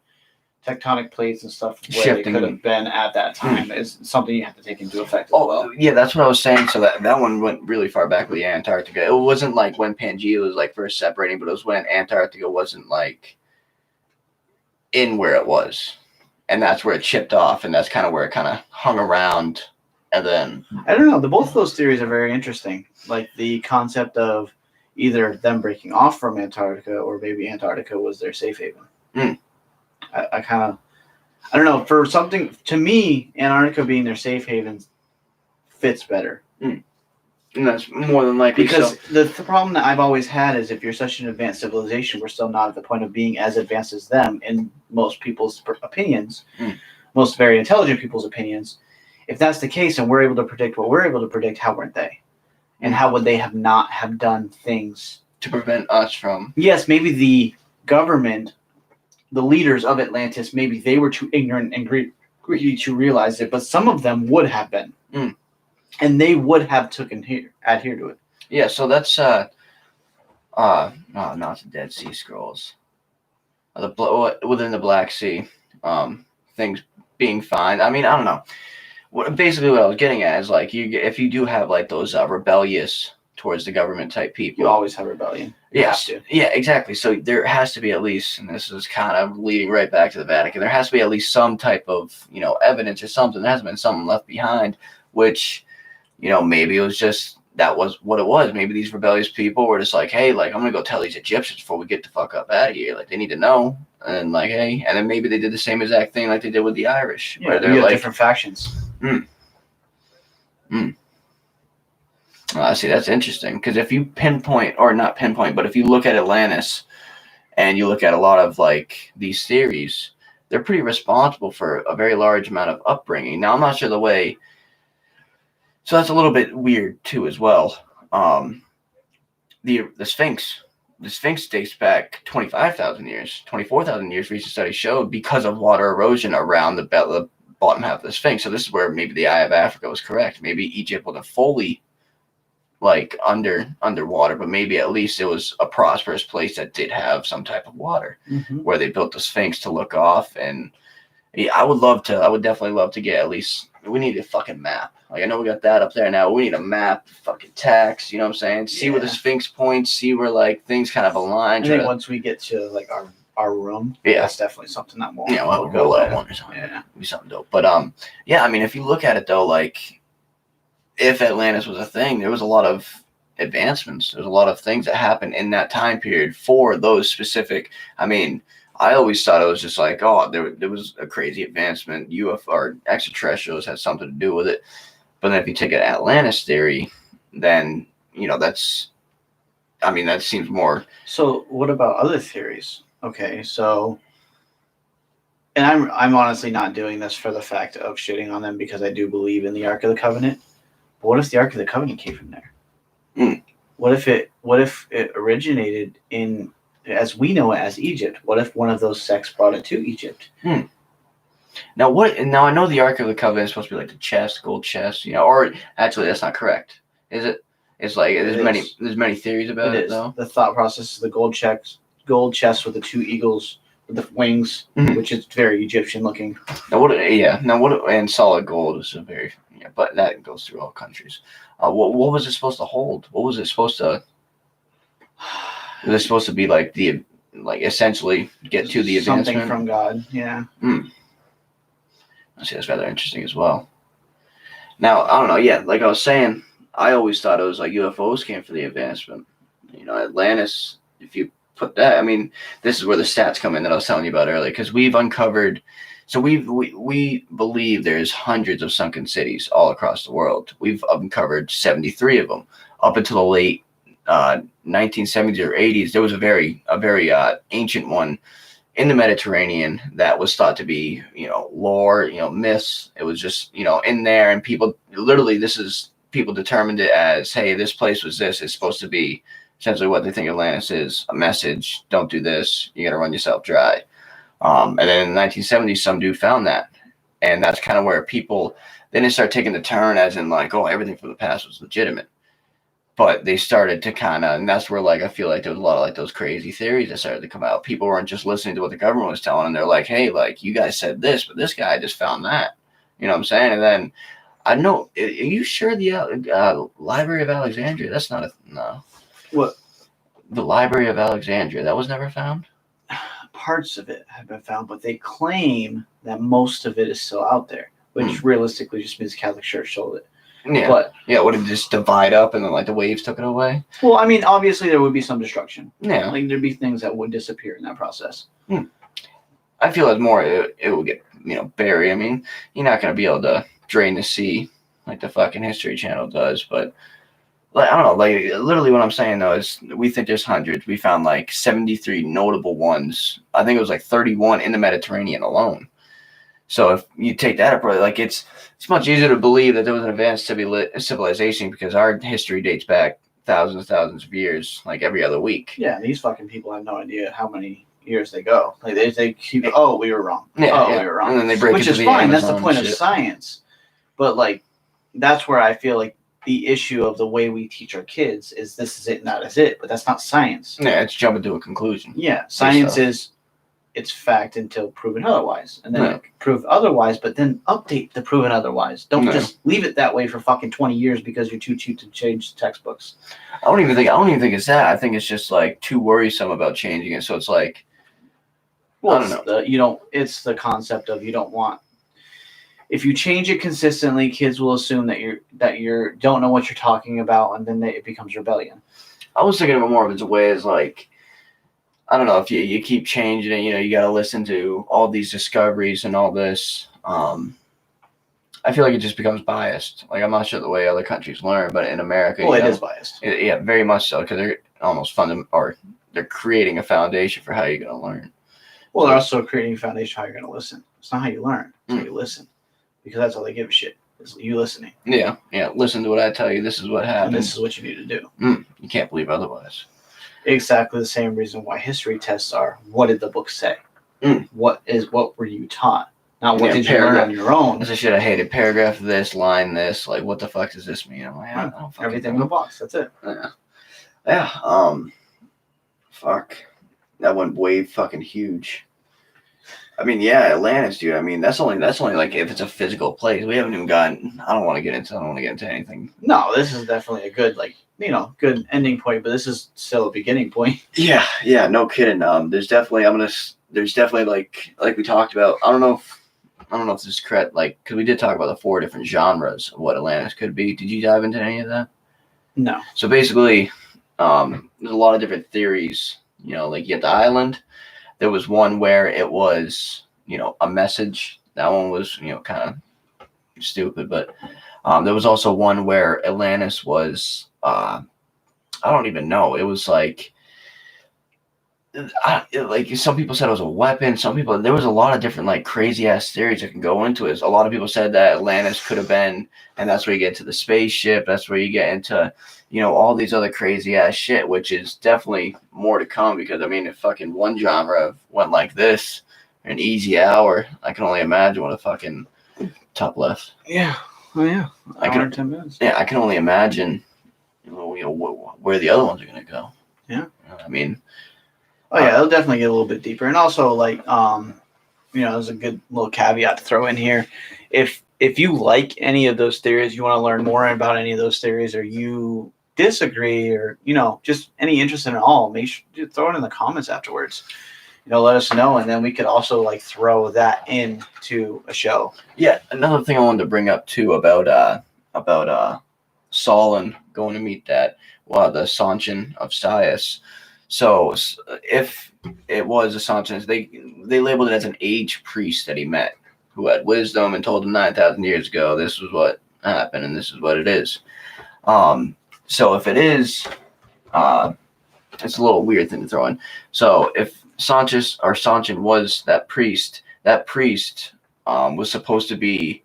tectonic plates and stuff where shifting they could have been at that time is something you have to take into effect as well. Yeah, that's what I was saying. So that one went really far back with Antarctica. It wasn't like when Pangea was like first separating, but it was when Antarctica wasn't like in where it was. And that's where it chipped off, and that's kind of where it kind of hung around. And then I don't know. Both of those theories are very interesting. Like the concept of either them breaking off from Antarctica, or maybe Antarctica was their safe haven. I don't know. For something to me, Antarctica being their safe haven fits better. And that's more than likely because the problem that I've always had is if you're such an advanced civilization, we're still not at the point of being as advanced as them in most people's opinions, most very intelligent people's opinions. If that's the case, and we're able to predict what we're able to predict, how weren't they? And how would they have not have done things to prevent us from? Yes, maybe the government, the leaders of Atlantis, maybe they were too ignorant and greedy to realize it, but some of them would have been. And they would have adhere to it. Yeah, so that's no, not the Dead Sea Scrolls. Within the Black Sea, things being fine. I mean, I don't know. Basically, what I was getting at is like if you do have like those rebellious towards the government type people, you always have rebellion. Yes, yeah, exactly. So there has to be at least, and this is kind of leading right back to the Vatican. There has to be at least some type of evidence or something. There hasn't been something left behind, which maybe it was just that was what it was. Maybe these rebellious people were just like, hey, like I'm gonna go tell these Egyptians before we get the fuck up out of here. Like they need to know, and like hey, and then maybe they did the same exact thing like they did with the Irish, where they're like different factions. See, that's interesting because if you pinpoint, or not pinpoint, but if you look at Atlantis and you look at a lot of like these theories, they're pretty responsible for a very large amount of upbringing. Now, I'm not sure the way, so that's a little bit weird too as well. The Sphinx dates back 25,000 years, 24,000 years. Recent studies showed because of water erosion around the bottom half of the Sphinx. So this is where maybe the Eye of Africa was correct. Maybe Egypt wasn't fully like underwater, but maybe at least it was a prosperous place that did have some type of water where they built the Sphinx to look off. And yeah, I would definitely love to get at least, we need a fucking map. Like I know we got that up there now. We need a map, fucking tax, you know what I'm saying? See where the Sphinx points, see where like things kind of align. I think once we get to like our room, that's definitely something that we'll go let one or something. Yeah, be something dope. But yeah, I mean, if you look at it though, like if Atlantis was a thing, there was a lot of advancements. There's a lot of things that happened in that time period for those specific. I mean, I always thought it was just like, oh, there was a crazy advancement. UFO or extraterrestrials had something to do with it. But then if you take an Atlantis theory, then that's. I mean, that seems more. So what about other theories? Okay, so and I'm honestly not doing this for the fact of shitting on them because I do believe in the Ark of the Covenant. But what if the Ark of the Covenant came from there? Mm. What if it originated in, as we know it, as Egypt? What if one of those sects brought it to Egypt? Now what? Now I know the Ark of the Covenant is supposed to be like the chest, gold chest, or actually that's not correct, is it? It's like there's many theories about it though. The thought process is the gold chest with the two eagles with the wings, which is very Egyptian looking. Now what? Yeah. Now what? And solid gold is a very but that goes through all countries. What was it supposed to hold? What was it supposed to? Was it supposed to be like essentially get to the advancement? Something from God, yeah. I see, that's rather interesting as well. Now I don't know. Yeah, like I was saying, I always thought it was like UFOs came for the advancement. Atlantis. If you put that, I mean, this is where the stats come in that I was telling you about earlier, because we've uncovered. So we believe there's hundreds of sunken cities all across the world. We've uncovered 73 of them. Up until the late 1970s or 80s, there was a very ancient one in the Mediterranean that was thought to be lore, myths. It was just in there, and people literally people determined it as, hey, this place was this. It's supposed to be essentially what they think Atlantis is, a message. Don't do this. You got to run yourself dry. And then in the 1970s, some dude found that. And that's kind of where people, then they start taking the turn as in like, oh, everything from the past was legitimate. But they started to kind of, and that's where I feel like there was a lot of like those crazy theories that started to come out. People weren't just listening to what the government was telling them. They're like, hey, like you guys said this, but this guy just found that. You know what I'm saying? And then I know, are you sure the Library of Alexandria, that's not no. What? The Library of Alexandria, that was never found? Parts of it have been found, but they claim that most of it is still out there, which realistically just means the Catholic Church sold it. Yeah. But would it just divide up and then like the waves took it away? Well, I mean, obviously there would be some destruction. Yeah. Like there'd be things that would disappear in that process. I feel it's more it will get buried. I mean, you're not gonna be able to drain the sea like the fucking History Channel does, but like I don't know, like literally what I'm saying though is we think there's hundreds. We found like 73 notable ones. I think it was like 31 in the Mediterranean alone. So if you take that approach, like it's much easier to believe that there was an advanced civilization because our history dates back thousands of years, like every other week. Yeah, these fucking people have no idea how many years they go. Like they keep, we were wrong. We were wrong. And then they break which into is fine. That's the Amazon point of science. But like, that's where I feel like the issue of the way we teach our kids is this is it, not as it. But that's not science. Yeah, it's jumping to a conclusion. Yeah, science is it's fact until proven otherwise, and then prove otherwise, but then update the proven otherwise. Don't just leave it that way for fucking 20 years because you're too cheap to change textbooks. I don't even think it's that. I think it's just like too worrisome about changing it. So it's like, well, I don't know. It's the concept of you don't want. If you change it consistently, kids will assume that you don't know what you're talking about, and then it becomes rebellion. I was thinking of it more of as a way as like, I don't know, if you keep changing it, you got to listen to all these discoveries and all this. I feel like it just becomes biased. Like I'm not sure the way other countries learn, but in America, it is biased. Yeah, very much so, because they're almost they're creating a foundation for how you're going to learn. Well, they're also creating a foundation for how you're going to listen. It's not how you learn; it's how you listen, because that's all they give a shit. Is you listening. Yeah. Listen to what I tell you. This is what happened. And this is what you need to do. You can't believe otherwise. Exactly the same reason why history tests are. What did the book say? What were you taught? Not what did you learn on your own? I should have hated paragraph this, line this. Like, what the fuck does this mean? I'm like, I don't everything in the box. That's it. Yeah. Fuck. That went way fucking huge. I mean, yeah, Atlantis, dude. I mean, that's only like if it's a physical place. We haven't even gotten. I don't want to get into anything. No, this is definitely a good good ending point. But this is still a beginning point. Yeah, no kidding. There's definitely like we talked about. I don't know if this is correct. Like, because we did talk about the 4 different genres of what Atlantis could be. Did you dive into any of that? No. So basically, there's a lot of different theories. Like you get the island. There was one where it was, a message. That one was, kind of stupid. But there was also one where Atlantis was, I don't even know. It was like some people said it was a weapon. Some people, there was a lot of different like crazy ass theories that can go into it. A lot of people said that Atlantis could have been, and that's where you get into the spaceship. That's where you get into, all these other crazy ass shit, which is definitely more to come. Because I mean, if fucking one genre went like this, an easy hour, I can only imagine what a fucking top left. Yeah. Oh yeah. Hour and 10 minutes. Yeah, I can only imagine, where the other ones are gonna go. Yeah. I mean. Oh yeah, it'll definitely get a little bit deeper, and also like there's a good little caveat to throw in here. If you like any of those theories, you want to learn more about any of those theories, or you disagree, or just any interest in it all, make sure you throw it in the comments afterwards. Let us know, and then we could also like throw that into a show. Yeah, another thing I wanted to bring up too about Solon going to meet the Sanchin of Sias. So if it was a Sanchin, they labeled it as an age priest that he met, who had wisdom and told him 9,000 years ago this was what happened and this is what it is. So if it is, it's a little weird thing to throw in. So if Sanchin was that priest was supposed to be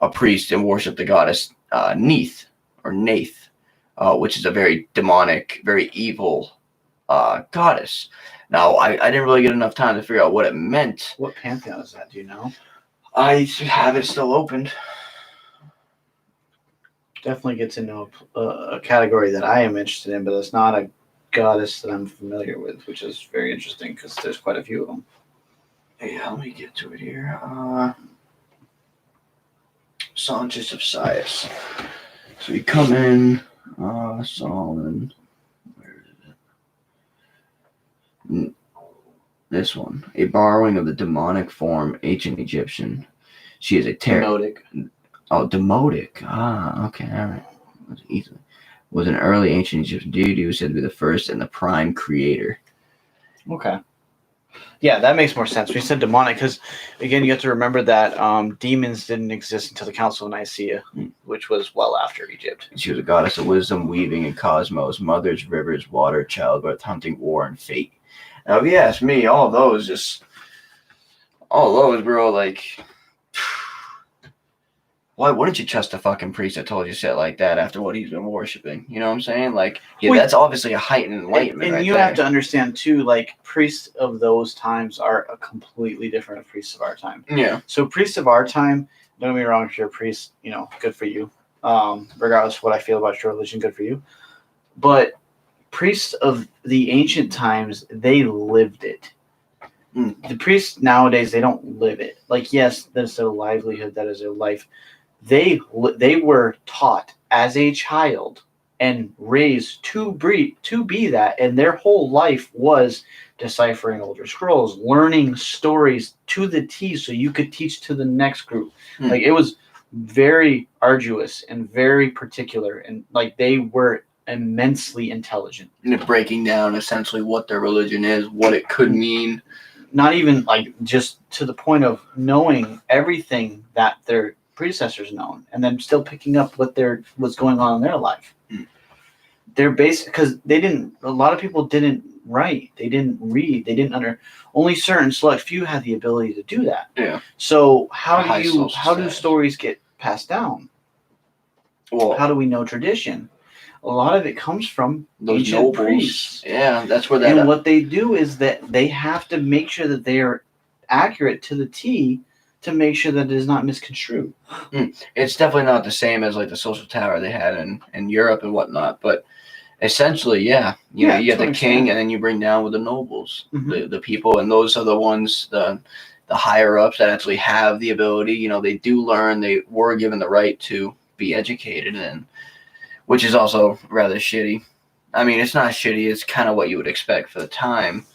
a priest and worship the goddess Neith or Nath, which is a very demonic, very evil goddess. Now, I didn't really get enough time to figure out what it meant. What pantheon is that? Do you know? I have it still opened. Definitely gets into a category that I am interested in, but it's not a goddess that I'm familiar with, which is very interesting because there's quite a few of them. Yeah, let me get to it here. Sanchez of Sias. So you come in, Solomon. This one, a borrowing of the demonic form, ancient Egyptian. She is a Demotic. Oh, demotic. Okay, all right. Was an early ancient Egyptian deity who was said to be the first and the prime creator. Okay. Yeah, that makes more sense. We said demonic because, again, you have to remember that demons didn't exist until the Council of Nicaea, which was well after Egypt. She was a goddess of wisdom, weaving, and cosmos, mothers, rivers, water, childbirth, hunting, war, and fate. Now, if you ask me, all of those, bro, like, why wouldn't you trust a fucking priest that told you shit like that after what he's been worshiping? You know what I'm saying? Like, that's obviously a heightened enlightenment. And right you there. have to understand, too, like, priests of those times are a completely different priests of our time. Yeah. So priests of our time, don't get me wrong, if you're a priest, good for you. Regardless of what I feel about your religion, good for you. But priests of the ancient times, they lived it. The priests nowadays, they don't live it. Like, yes, that's their livelihood, that is their life. They were taught as a child and raised to be that, and their whole life was deciphering older scrolls, learning stories to the T so you could teach to the next group. Like, it was very arduous and very particular, and like they were immensely intelligent. And breaking down essentially what their religion is, what it could mean. Not even like just to the point of knowing everything that their predecessors known, and then still picking up what's going on in their life. They're basic because a lot of people didn't write, they didn't read, they didn't only certain select few had the ability to do that. Yeah. So how do stories get passed down? Well, how do we know tradition? A lot of it comes from those ancient nobles. priests. Yeah, that's where that. And what they do is that they have to make sure that they are accurate to the T to make sure that it is not misconstrued. It's definitely not the same as like the social tower they had in Europe and whatnot, but essentially, yeah, you get the king, and then you bring down with the nobles, the people, and those are the ones, the higher ups that actually have the ability. They do learn. They were given the right to be educated, and which is also rather shitty. I mean, it's not shitty. It's kind of what you would expect for the time,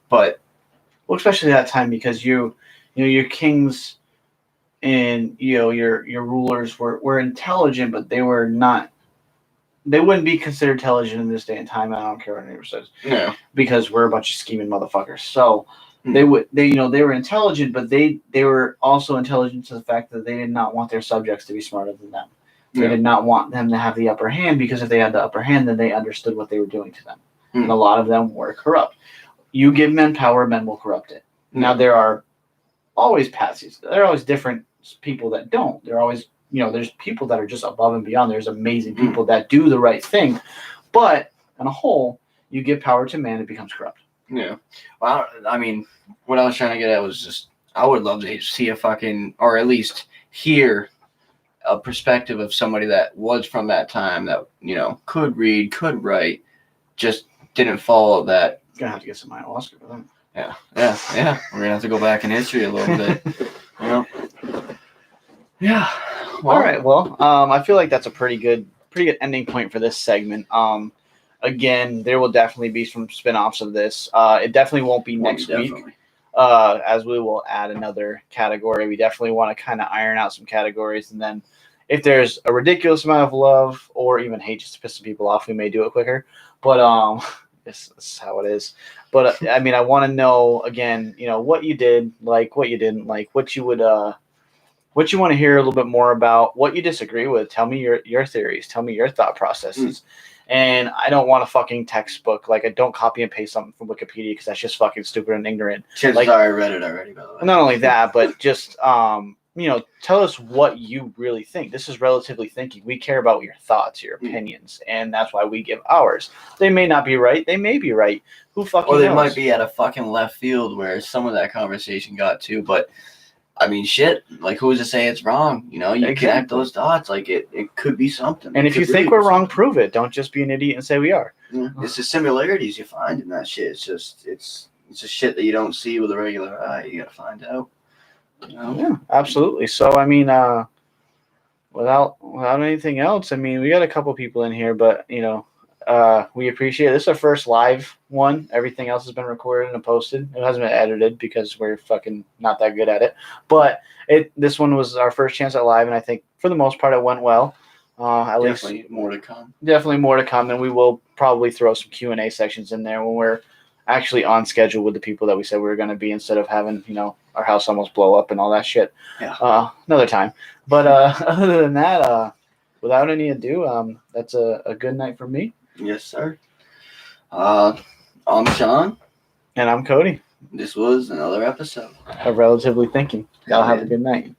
but especially that time because your kings and your rulers were intelligent, but they were not. They wouldn't be considered intelligent in this day and time. I don't care what anyone says. No, because we're a bunch of scheming motherfuckers. So They were intelligent, but they were also intelligent to the fact that they did not want their subjects to be smarter than them. They did not want them to have the upper hand, because if they had the upper hand, then they understood what they were doing to them. And a lot of them were corrupt. You give men power, men will corrupt it. Now, there are always patsies. There are always different people that don't. There are always, there's people that are just above and beyond. There's amazing people that do the right thing. But on a whole, you give power to man, it becomes corrupt. Yeah. Well, I mean, what I was trying to get at was just, I would love to see a fucking, or at least hear a perspective of somebody that was from that time that, could read, could write, just didn't follow that. Gonna have to get some ayahuasca for them. Yeah. We're gonna have to go back in history a little bit. Yeah. Well, all right. Well, I feel like that's a pretty good ending point for this segment. Again, there will definitely be some spin-offs of this. It definitely won't be next week, as we will add another category. We definitely want to kind of iron out some categories, and then if there's a ridiculous amount of love or even hate just to piss some people off, we may do it quicker. But this is how it is. But I mean, I want to know again, what you did like, what you didn't like, what you would what you want to hear a little bit more about, what you disagree with. Tell me your theories. Tell me your thought processes. And I don't want a fucking textbook. Like, I don't copy and paste something from Wikipedia, because that's just fucking stupid and ignorant. Chances are I read it already, by the way. Not only that, but just tell us what you really think. This is relatively thinking. We care about your thoughts, your opinions, and that's why we give ours. They may not be right. They may be right. Who fucking knows? Or they might be at a fucking left field where some of that conversation got to, but I mean, shit, like, who's to say it's wrong? You connect those dots, like, it could be something. And if you think we're wrong, prove it. Don't just be an idiot and say we are. Yeah. It's the similarities you find in that shit. It's just shit that you don't see with a regular eye. You gotta find out. Yeah, absolutely. So, I mean, without anything else, I mean, we got a couple people in here, but, we appreciate it. This is our first live one. Everything else has been recorded and posted. It hasn't been edited because we're fucking not that good at it. But this one was our first chance at live, and I think for the most part it went well. Definitely more to come. Definitely more to come, and we will probably throw some Q&A sections in there when we're actually on schedule with the people that we said we were going to be, instead of having, our house almost blow up and all that shit. Yeah. Another time. But other than that, without any ado, that's a good night for me. Yes, sir. I'm Sean. And I'm Cody. This was another episode of Relatively Thinking. Y'all have a good night.